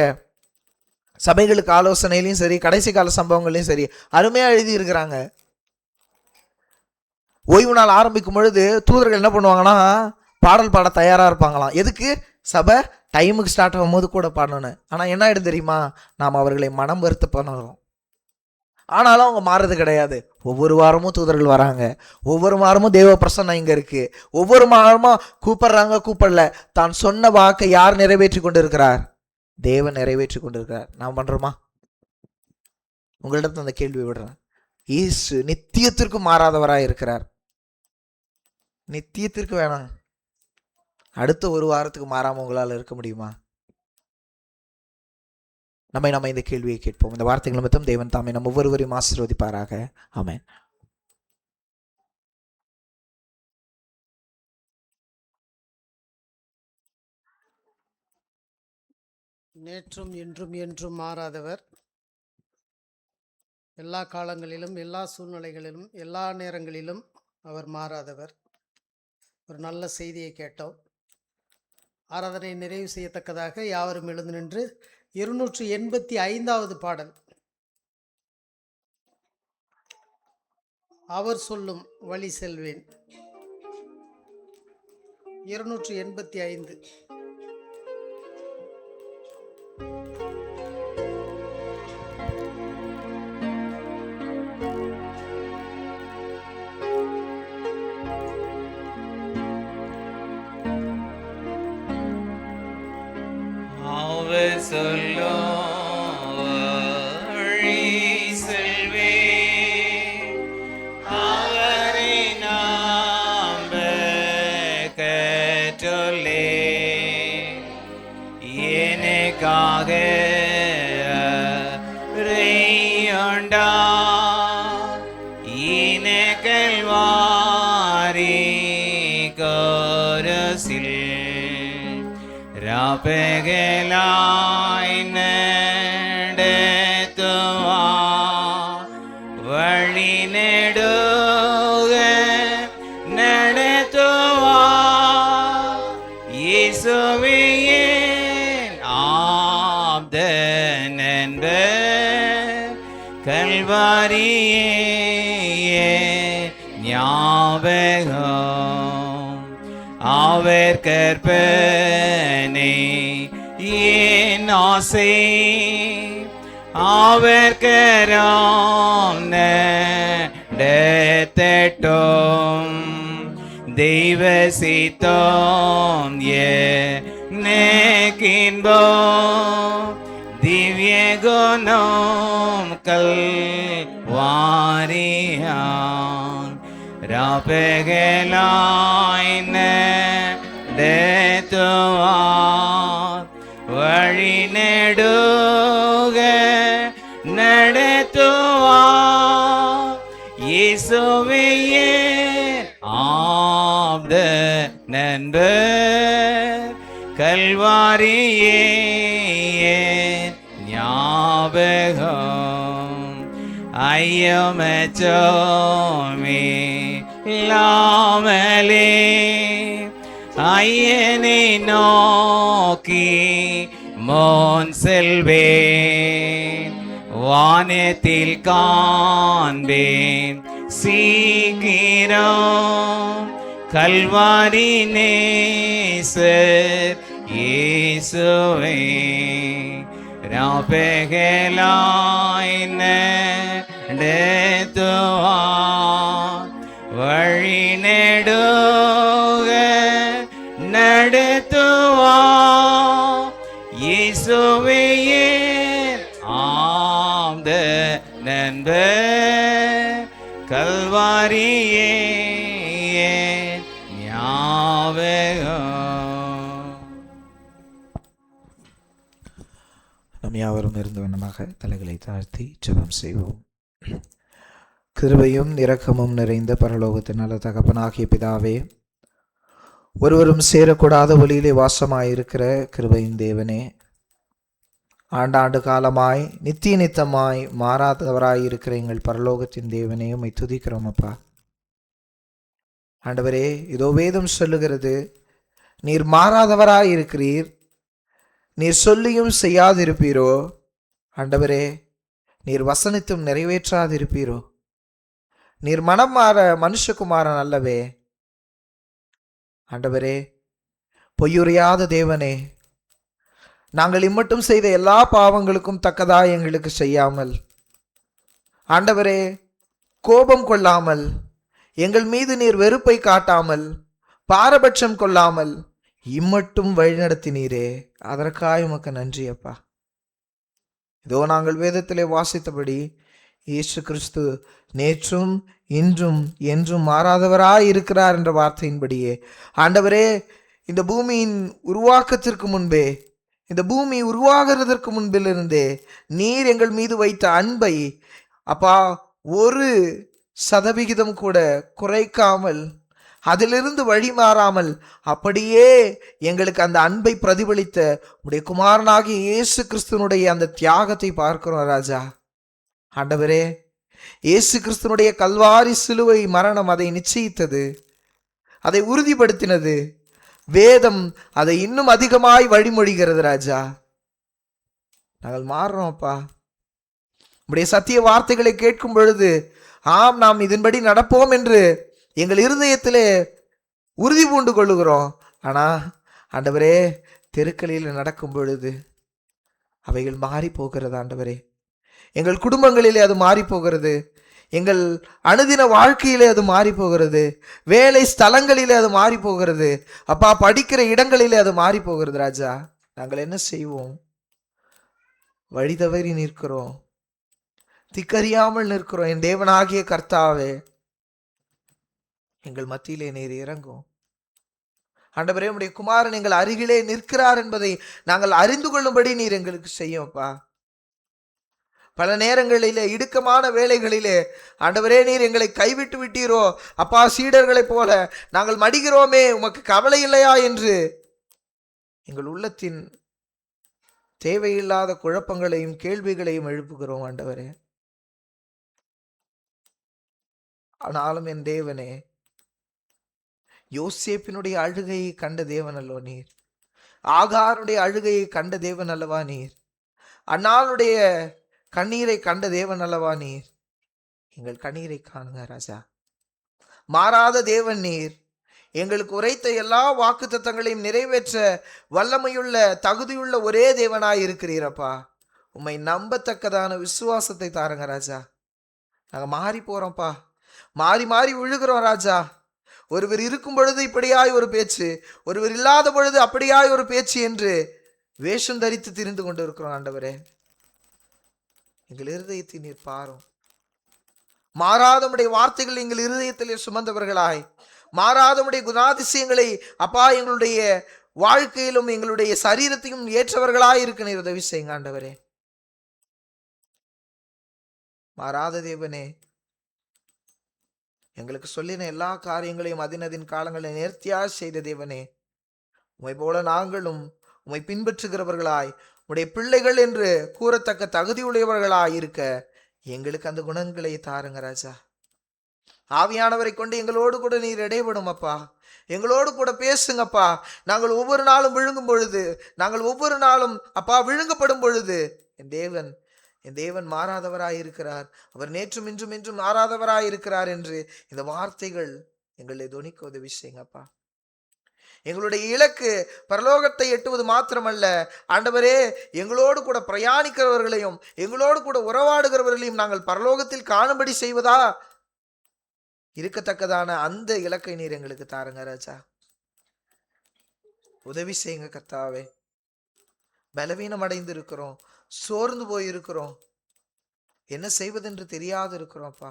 சபைகளுக்கு ஆலோசனையிலையும் சரி, கடைசி கால சம்பவங்களையும் சரி, அருமையா எழுதி இருக்கிறாங்க. ஓய்வு நாள் ஆரம்பிக்கும் பொழுது தூதர்கள் என்ன பண்ணுவாங்கன்னா, பாடல் பாட தயாரா இருப்பாங்களாம். எதுக்கு? சபை டைமுக்கு ஸ்டார்ட் ஆகும் போது கூட பாடணும்னு. ஆனா என்ன ஆயிடும் தெரியுமா? நாம் அவர்களை மனம் வருத்த பண்ணுறோம். ஆனாலும் அவங்க மாறுறது கிடையாது. ஒவ்வொரு வாரமும் தூதர்கள் வராங்க, ஒவ்வொரு வாரமும் தேவ பிரசன்னம் இங்கே இருக்குது, ஒவ்வொரு வாரமும் கூப்பிடுறாங்க, கூப்பிடல. தான் சொன்ன வாக்கை யார் நிறைவேற்றி கொண்டு இருக்கிறார்? தேவன் நிறைவேற்றி கொண்டு இருக்கிறார். நான் பண்ணுறோமா? உங்களிடத்துல அந்த கேள்வி விடுறேன். இயேசு நித்தியத்திற்கு மாறாதவராக இருக்கிறார். நித்தியத்திற்கு வேணாம், அடுத்த ஒரு வாரத்துக்கு மாறாமல் உங்களால் இருக்க முடியுமா? நம்ம இந்த கேள்வியை கேட்போம். இந்த வார்த்தைகள் நிமித்தம் தேவன் தாமே நம்ம ஒவ்வொருவரையும் ஆசீர்வதிப்பாராக. ஆமென். நேற்றும் இன்றும் என்றும் மாறாதவர், எல்லா காலங்களிலும் எல்லா சூழ்நிலைகளிலும் எல்லா நேரங்களிலும் அவர் மாறாதவர். ஒரு நல்ல செய்தியை கேட்டோம். ஆராதனை நிறைவு செய்யத்தக்கதாக யாவரும் எழுந்து நின்று 285வது பாடல், அவர் சொல்லும் வழி செல்வேன். 285. அவர் சொல்லும் வழி செல்வேன், அவரை நம்ப கற்றுள்ளேன். எனக்காக உண்டார், இனக்கல் வாரி கோரசில் ராப்பகலாய் நடத்துவார், வழி நெடுக நடத்துவார். இயேசுவே என் ஆப்த நண்பர், கல்வாரியே என் ஞாபகம். அவர் கற்பனை என் ஆசை, அவர் கரம் நடத்தட்டும். தெய்வ சித்தம் எனக்கின்பம், திவ்ய குணம் கல்வாரியான். ராப்பகலாய் நடத்துவார், வழி நெடுக நடத்துவார். இயேசுவே என் ஆப்த நண்பர், கல்வாரியே என் ஞாபகம். ஐயமச்சோமே இல்லாமலே ஐயனை நோக்கி மோன் செல்வேன். வானத்தில் காண்பேன் சீக்கிரம், கல்வாரி நேசர் இயேசுவே. ராப்பகலாய் நடத்துவார், வழி நெடுக நடத்துவார். இயேசுவே என் ஆப்த நண்பர், கல்வாரியே என் ஞாபகம். நம் யாவரும் இருந்து வண்ணமாக தலைகளை தாழ்த்தி ஜெபம் செய்வோம். கிருபையும் இரக்கமும் நிறைந்த பரலோகத்தின் நல்ல தகப்பனாகிய பிதாவே, ஒருவரும் சேரக்கூடாத ஒளியிலே வாசமாயிருக்கிற கிருபையின் தேவனே, ஆண்டாண்டு காலமாய் நித்திய நித்தமாய் மாறாதவராயிருக்கிற எங்கள் பரலோகத்தின் தேவனே, உம்மை துதிக்கிறோம் அப்பா. ஆண்டவரே, இதோ வேதம் சொல்லுகிறது, நீர் மாறாதவராயிருக்கிறீர், நீர் சொல்லியும் செய்யாதிருப்பீரோ. ஆண்டவரே, நீர் வசனித்தும் நிறைவேற்றாதிருப்பீரோ. நீர் மனம் மாற மனுஷகுமாரன் அல்லவே. ஆண்டவரே, பொய்யுரையாத தேவனே, நாங்கள் இம்மட்டும் செய்த எல்லா பாவங்களுக்கும் தக்கதாய் எங்களுக்கு செய்யாமல் ஆண்டவரே, கோபம் கொள்ளாமல், எங்கள் மீது நீர் வெறுப்பை காட்டாமல், பாரபட்சம் கொள்ளாமல் இம்மட்டும் வழிநடத்தினீரே, அதற்காக உமக்கு நன்றி அப்பா. இதோ நாங்கள் வேதத்திலே வாசித்தபடி இயேசு கிறிஸ்து நேற்றும் இன்றும் என்றும் மாறாதவராய் இருக்கிறார் என்ற வார்த்தையின்படியே ஆண்டவரே, இந்த பூமியின் உருவாக்கத்திற்கு முன்பே, இந்த பூமி உருவாகிறதற்கு முன்பிலிருந்தே நீர் எங்கள் மீது வைத்த அன்பை அப்பா 1% கூட குறைக்காமல், அதிலிருந்து வழி மாறாமல் அப்படியே எங்களுக்கு அந்த அன்பை பிரதிபலித்த உடைய குமாரனாகிய இயேசு கிறிஸ்துவனுடைய அந்த தியாகத்தை பார்க்கிறோம் ராஜா. ஆண்டவரே, இயேசு கிறிஸ்துவனுடைய கல்வாரி சிலுவை மரணம் அதை நிச்சயித்தது, அதை உறுதிப்படுத்தினது. வேதம் அதை இன்னும் அதிகமாய் வழிமொழிகிறது ராஜா. நாங்கள் மாறுறோம் அப்பா. உடைய சத்திய வார்த்தைகளை கேட்கும் பொழுது ஆம், நாம் இதன்படி நடப்போம் என்று எங்கள் இருதயத்திலே உறுதி பூண்டு கொள்ளுகிறோம். ஆனா ஆண்டவரே, தெருக்களில் நடக்கும் பொழுது அவைகள் மாறி போகிறது ஆண்டவரே. எங்கள் குடும்பங்களிலே அது மாறி போகிறது, எங்கள் அனுதின வாழ்க்கையிலே அது மாறி போகிறது, வேலை ஸ்தலங்களிலே அது மாறி போகிறது அப்பா, படிக்கிற இடங்களிலே அது மாறி போகிறது ராஜா. நாங்கள் என்ன செய்வோம்? வழி தவறி நிற்கிறோம், திக்கறியாமல் நிற்கிறோம். என் தேவனாகிய கர்த்தாவே, எங்கள் மத்தியிலே நீர் இறங்கும் ஆண்டவரே. உம்முடைய குமாரன் எங்கள் அருகிலே நிற்கிறார் என்பதை நாங்கள் அறிந்து கொள்ளும்படி நீர் எங்களுக்கு செய்யும்ப்பா. பல நேரங்களிலே இடுக்கமான வேலைகளிலே ஆண்டவரே, நீர் எங்களை கைவிட்டு விட்டீரோ அப்பா, சீடர்களைப் போல நாங்கள் மடிகிறோமே, உமக்கு கவலை இல்லையா என்று எங்கள் உள்ளத்தின் தேவையில்லாத குழப்பங்களையும் கேள்விகளையும் எழுப்புகிறோம் ஆண்டவரே. ஆனாலும் என் தேவனே, யோசேப்பினுடைய அழுகையை கண்ட தேவன் அல்லவா நீர், ஆகாருடைய அழுகையை கண்ட தேவன் அல்லவா நீர், அன்னாளுடைய கண்ணீரை கண்ட தேவன் அல்லவா நீர். எங்கள் கண்ணீரை காணுங்க ராஜா. மாறாத தேவன் நீர். எங்களுக்கு உரைத்த எல்லா வாக்கு தத்தங்களையும் நிறைவேற்ற வல்லமையுள்ள தகுதியுள்ள ஒரே தேவனாய் இருக்கிறீரப்பா. உம்மை நம்பத்தக்கதான விசுவாசத்தை தாருங்க ராஜா. நாங்கள் மாறி போறோம்ப்பா, மாறி மாறி விழுகிறோம் ராஜா. ஒருவர் இருக்கும் பொழுது இப்படியாய் ஒரு பேச்சு, ஒருவர் இல்லாத பொழுது அப்படியாய் ஒரு பேச்சு என்று வேஷம் தரித்து திரிந்து கொண்டு இருக்கிறோம் ஆண்டவரே. எங்கள் இருதயத்தை நீர் பாரும். மாறாதமுடைய வார்த்தைகள் எங்கள் இருதயத்திலே சுமந்தவர்களாய், மாறாதமுடைய குணாதிசயங்களை அப்பா எங்களுடைய வாழ்க்கையிலும் எங்களுடைய சரீரத்தையும் ஏற்றவர்களாய் இருக்க நீர் உதவி செய்யுங்க ஆண்டவரே. மாறாத தேவனே, எங்களுக்கு சொல்லின எல்லா காரியங்களையும் அதினதின் காலங்களை நேர்த்தியா செய்த தேவனே, உம்மை போல நாங்களும் உம்மை பின்பற்றுகிறவர்களாய், உடைய பிள்ளைகள் என்று கூறத்தக்க தகுதியுடையவர்களாய் இருக்க எங்களுக்கு அந்த குணங்களை தாருங்க ராஜா. ஆவியானவரை கொண்டு எங்களோடு கூட நீர் இடைபடும் அப்பா, எங்களோடு கூட பேசுங்கப்பா. நாங்கள் ஒவ்வொரு நாளும் விழுங்கும் பொழுது, நாங்கள் ஒவ்வொரு நாளும் அப்பா விழுங்கப்படும் பொழுது என் தேவன் மாறாதவராய் இருக்கிறார், அவர் நேற்றும் இன்றும் என்றும் மாறாதவராய் இருக்கிறார் என்று இந்த வார்த்தைகள் எங்களை துணிக்க உதவி செய்யுங்கப்பா. எங்களுடைய இலக்கு பரலோகத்தை எட்டுவது மாத்திரமல்ல ஆண்டவரே, எங்களோடு கூட பிரயாணிக்கிறவர்களையும் எங்களோடு கூட உறவாடுகிறவர்களையும் நாங்கள் பரலோகத்தில் காணும்படி செய்வதா இருக்கத்தக்கதான அந்த இலக்கை நீர் எங்களுக்கு தாருங்க ராஜா. உதவி செய்யுங்க கர்த்தாவே. பலவீனம் அடைந்து இருக்கிறோம், சோர்ந்து போயிருக்கிறோம், என்ன செய்வதென்று தெரியாது இருக்கிறோம்ப்பா.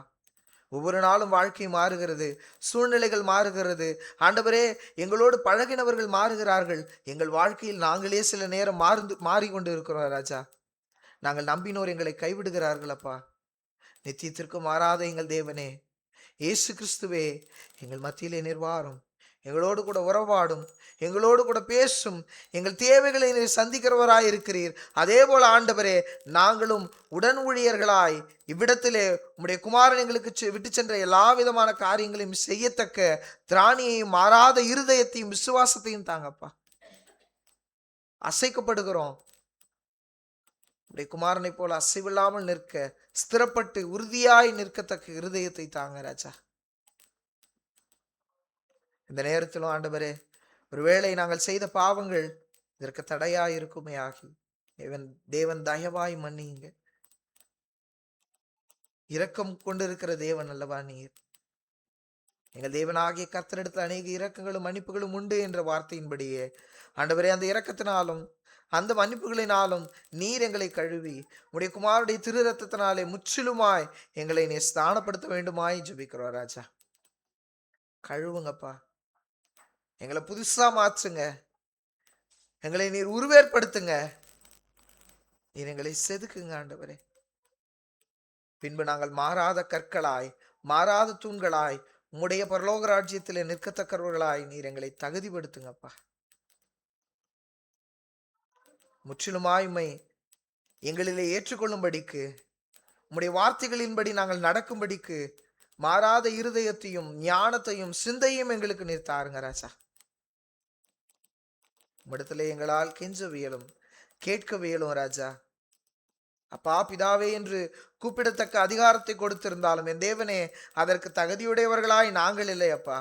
ஒவ்வொரு நாளும் வாழ்க்கை மாறுகிறது, சூழ்நிலைகள் மாறுகிறது ஆண்டவரே. எங்களோடு பழகினவர்கள் மாறுகிறார்கள், எங்கள் வாழ்க்கையில் நாங்களே சில நேரம் மாறிக்கொண்டு இருக்கிறோம் ராஜா. நாங்கள் நம்பினோர் எங்களை கைவிடுகிறார்கள் அப்பா. நித்தியத்திற்கு மாறாத எங்கள் தேவனே இயேசு கிறிஸ்துவே, எங்கள் மத்தியிலே நிர்வாரும், எங்களோடு கூட உறவாடும், எங்களோடு கூட பேசும், எங்கள் தேவைகளை நீர் சந்திக்கிறவராய் இருக்கிறீர். அதே போல ஆண்டவரே, நாங்களும் உடன் ஊழியர்களாய் இவ்விடத்திலே உம்முடைய குமாரன் எங்களுக்கு விட்டு சென்ற எல்லா விதமான காரியங்களையும் செய்யத்தக்க திராணியையும் மாறாத இருதயத்தையும் விசுவாசத்தையும் தாங்கப்பா. அசைக்கப்படுகிறோம், உடைய குமாரனை போல அசைவில்லாமல் நிற்க, ஸ்திரப்பட்டு உறுதியாய் நிற்கத்தக்க இருதயத்தை தாங்க ராஜா. இந்த நேரத்திலும் ஆண்டவரே, ஒருவேளை நாங்கள் செய்த பாவங்கள் இதற்கு தடையாய் இருக்குமே ஆகி தேவன் தயவாய் மன்னியுங்க. இரக்கம் கொண்டிருக்கிற தேவன் அல்லவா நீர். எங்கள் தேவனாகிய கர்த்தரிடத்தில் அநேக இரக்கங்களும் மன்னிப்புகளும் உண்டு என்ற வார்த்தையின்படியே ஆண்டவரே, அந்த இரக்கத்தினாலும் அந்த மன்னிப்புகளினாலும் நீர் எங்களை கழுவி உடைய குமாரனுடைய திரு ரத்தத்தினாலே முற்றிலுமாய் எங்களை நீர் ஸ்தானப்படுத்த வேண்டுமாய் ஜெபிக்கிறோம் ராஜா. கழுவுங்கப்பா, எங்களை புதுசா மாற்றுங்க, எங்களை நீர் உருவேற்படுத்துங்க, நீர் எங்களை செதுக்குங்க ஆண்டவரே. பின்பு நாங்கள் மாறாத கற்களாய் மாறாத தூண்களாய் உம்முடைய பரலோக ராஜ்யத்திலே நிற்கத்தக்கவர்களாய் நீர் எங்களை தகுதிப்படுத்துங்கப்பா. முற்றிலுமாய்மை எங்களிலே ஏற்றுக்கொள்ளும்படிக்கு உம்முடைய வார்த்தைகளின்படி நாங்கள் நடக்கும்படிக்கு மாறாத இருதயத்தையும் ஞானத்தையும் சிந்தையும் எங்களுக்கு நீர் தாருங்க ராஜா. உம்மிடத்திலே எங்களால் கெஞ்சவியலும் கேட்கவியலும் ராஜா. அப்பா பிதாவே என்று கூப்பிடத்தக்க அதிகாரத்தை கொடுத்திருந்தாலும் என் தேவனே, அதற்கு தகுதியுடையவர்களாய் நாங்கள் இல்லை அப்பா.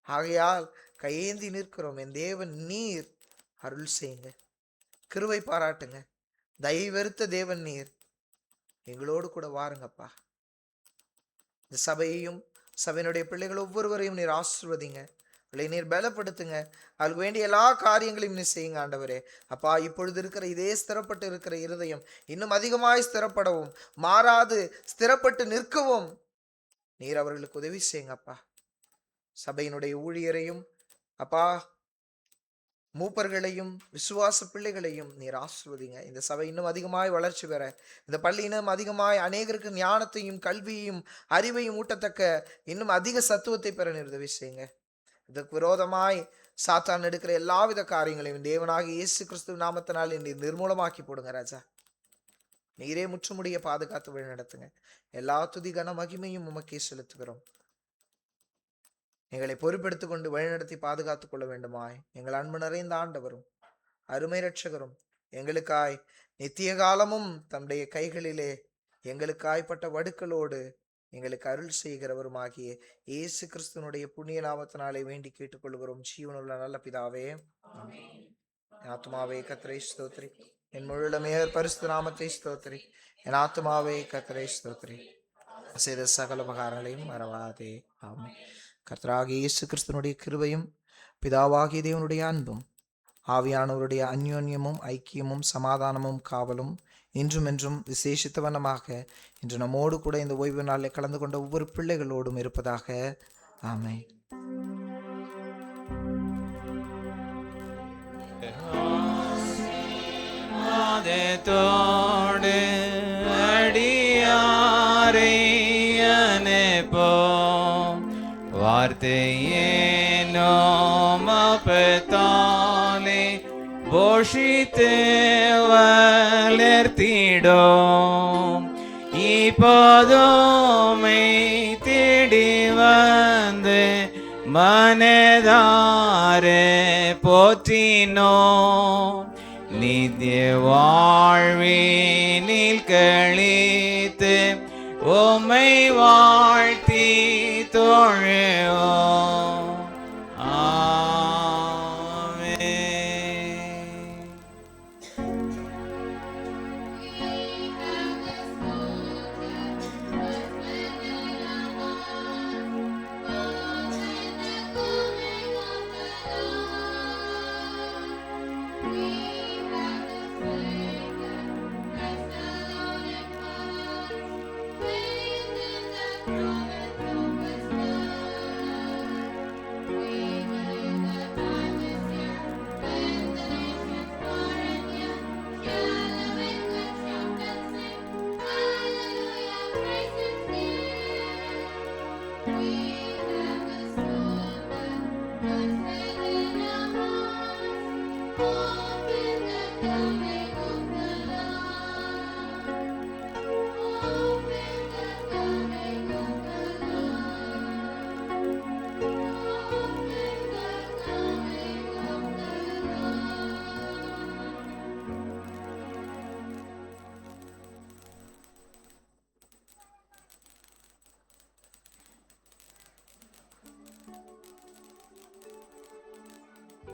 ஆகையால் கையேந்தி நிற்கிறோம். என் தேவன் நீர் அருள் செய்யுங்க, கிருபை பாராட்டுங்க. தயவெறுத்த தேவன் நீர், எங்களோடு கூட வாருங்கப்பா. இந்த சபையையும் சபையினுடைய பிள்ளைகள் ஒவ்வொருவரையும் நீர் ஆசீர்வதிங்க, நீர் பலப்படுத்துங்க. அதுக்கு வேண்டிய எல்லா காரியங்களையும் நீர் செய்யுங்க ஆண்டவரே. அப்பா, இப்பொழுது இருக்கிற இதே ஸ்திரப்பட்டு இருக்கிற இருதயம் இன்னும் அதிகமாய் ஸ்திரப்படவும் மாறாது ஸ்திரப்பட்டு நிற்கவும் நீர் அவர்களுக்கு உதவி செய்யுங்கப்பா. சபையினுடைய ஊழியரையும் அப்பா மூப்பர்களையும் விசுவாச பிள்ளைகளையும் நீர் ஆசீர்வதிங்க. இந்த சபை இன்னும் அதிகமாய் வளர்ச்சி பெற, இந்த பள்ளி இன்னும் அதிகமாய் அநேகருக்கு ஞானத்தையும் கல்வியையும் அறிவையும் ஊட்டத்தக்க இன்னும் அதிக சத்துவத்தை பெற நீர் உதவி செய்யுங்க. இதற்கு விரோதமாய் சாத்தான் எடுக்கிற எல்லாவித காரியங்களையும் தேவனாகி இயேசு கிறிஸ்துவ நாமத்தினால் நீர் நிர்மூலமாக்கி போடுங்க ராஜா. நீரே முற்றுமுடிய பாதுகாத்து வழி நடத்துங்க. எல்லா துதி கன மகிமையும் உமக்கே செலுத்துகிறோம். எங்களை பொறுப்பெடுத்து கொண்டு வழிநடத்தி பாதுகாத்துக் கொள்ள வேண்டுமாய் எங்கள் அன்பு நிறைந்த ஆண்டவரும் அருமை இரட்சகரும் எங்களுக்காய் நித்திய காலமும் தம்முடைய கைகளிலே எங்களுக்காய்ப்பட்ட வடுக்களோடு எங்களுக்கு அருள் செய்கிறவருமாகிய இயேசு கிறிஸ்துவனுடைய புண்ணிய நாமத்தினாலே வேண்டி கேட்டுக்கொள்கிறோம். ஜீவனுள்ள நல்ல பிதாவே, என் ஆத்துமாவே கர்த்தரை ஸ்தோத்திரி, என் முழுமே பரிசுத்த நாமத்தை ஸ்தோத்திரி, என் ஆத்துமாவே கர்த்தரை ஸ்தோத்திரி, செய்த சகல உபகாரங்களையும் மறவாதே. ஆமென். கர்த்தராகிய இயேசு கிறிஸ்துவனுடைய கிருபையும் பிதாவாகிய தேவனுடைய அன்பும் ஆவியானவருடைய அந்யோன்யமும் ஐக்கியமும் சமாதானமும் காவலும் இன்றும் என்றும் விசேஷித்த வண்ணமாக இன்று நம்மோடு கூட இந்த ஓய்வு நாளில் கலந்து கொண்ட ஒவ்வொரு பிள்ளைகளோடும் இருப்பதாக. ஆமென். தோடு அடியாரை அனுப்போம், வார்த்தையேனோ மப்பத்தாலே போஷித்து வளர்த்திடோம். இப்போதுமை தேடி வந்து மனதாரே போற்றினோம். நித்திய வாழ்வினில் கழித்து உம்மை வாழ்த்தி தொழுவோம்.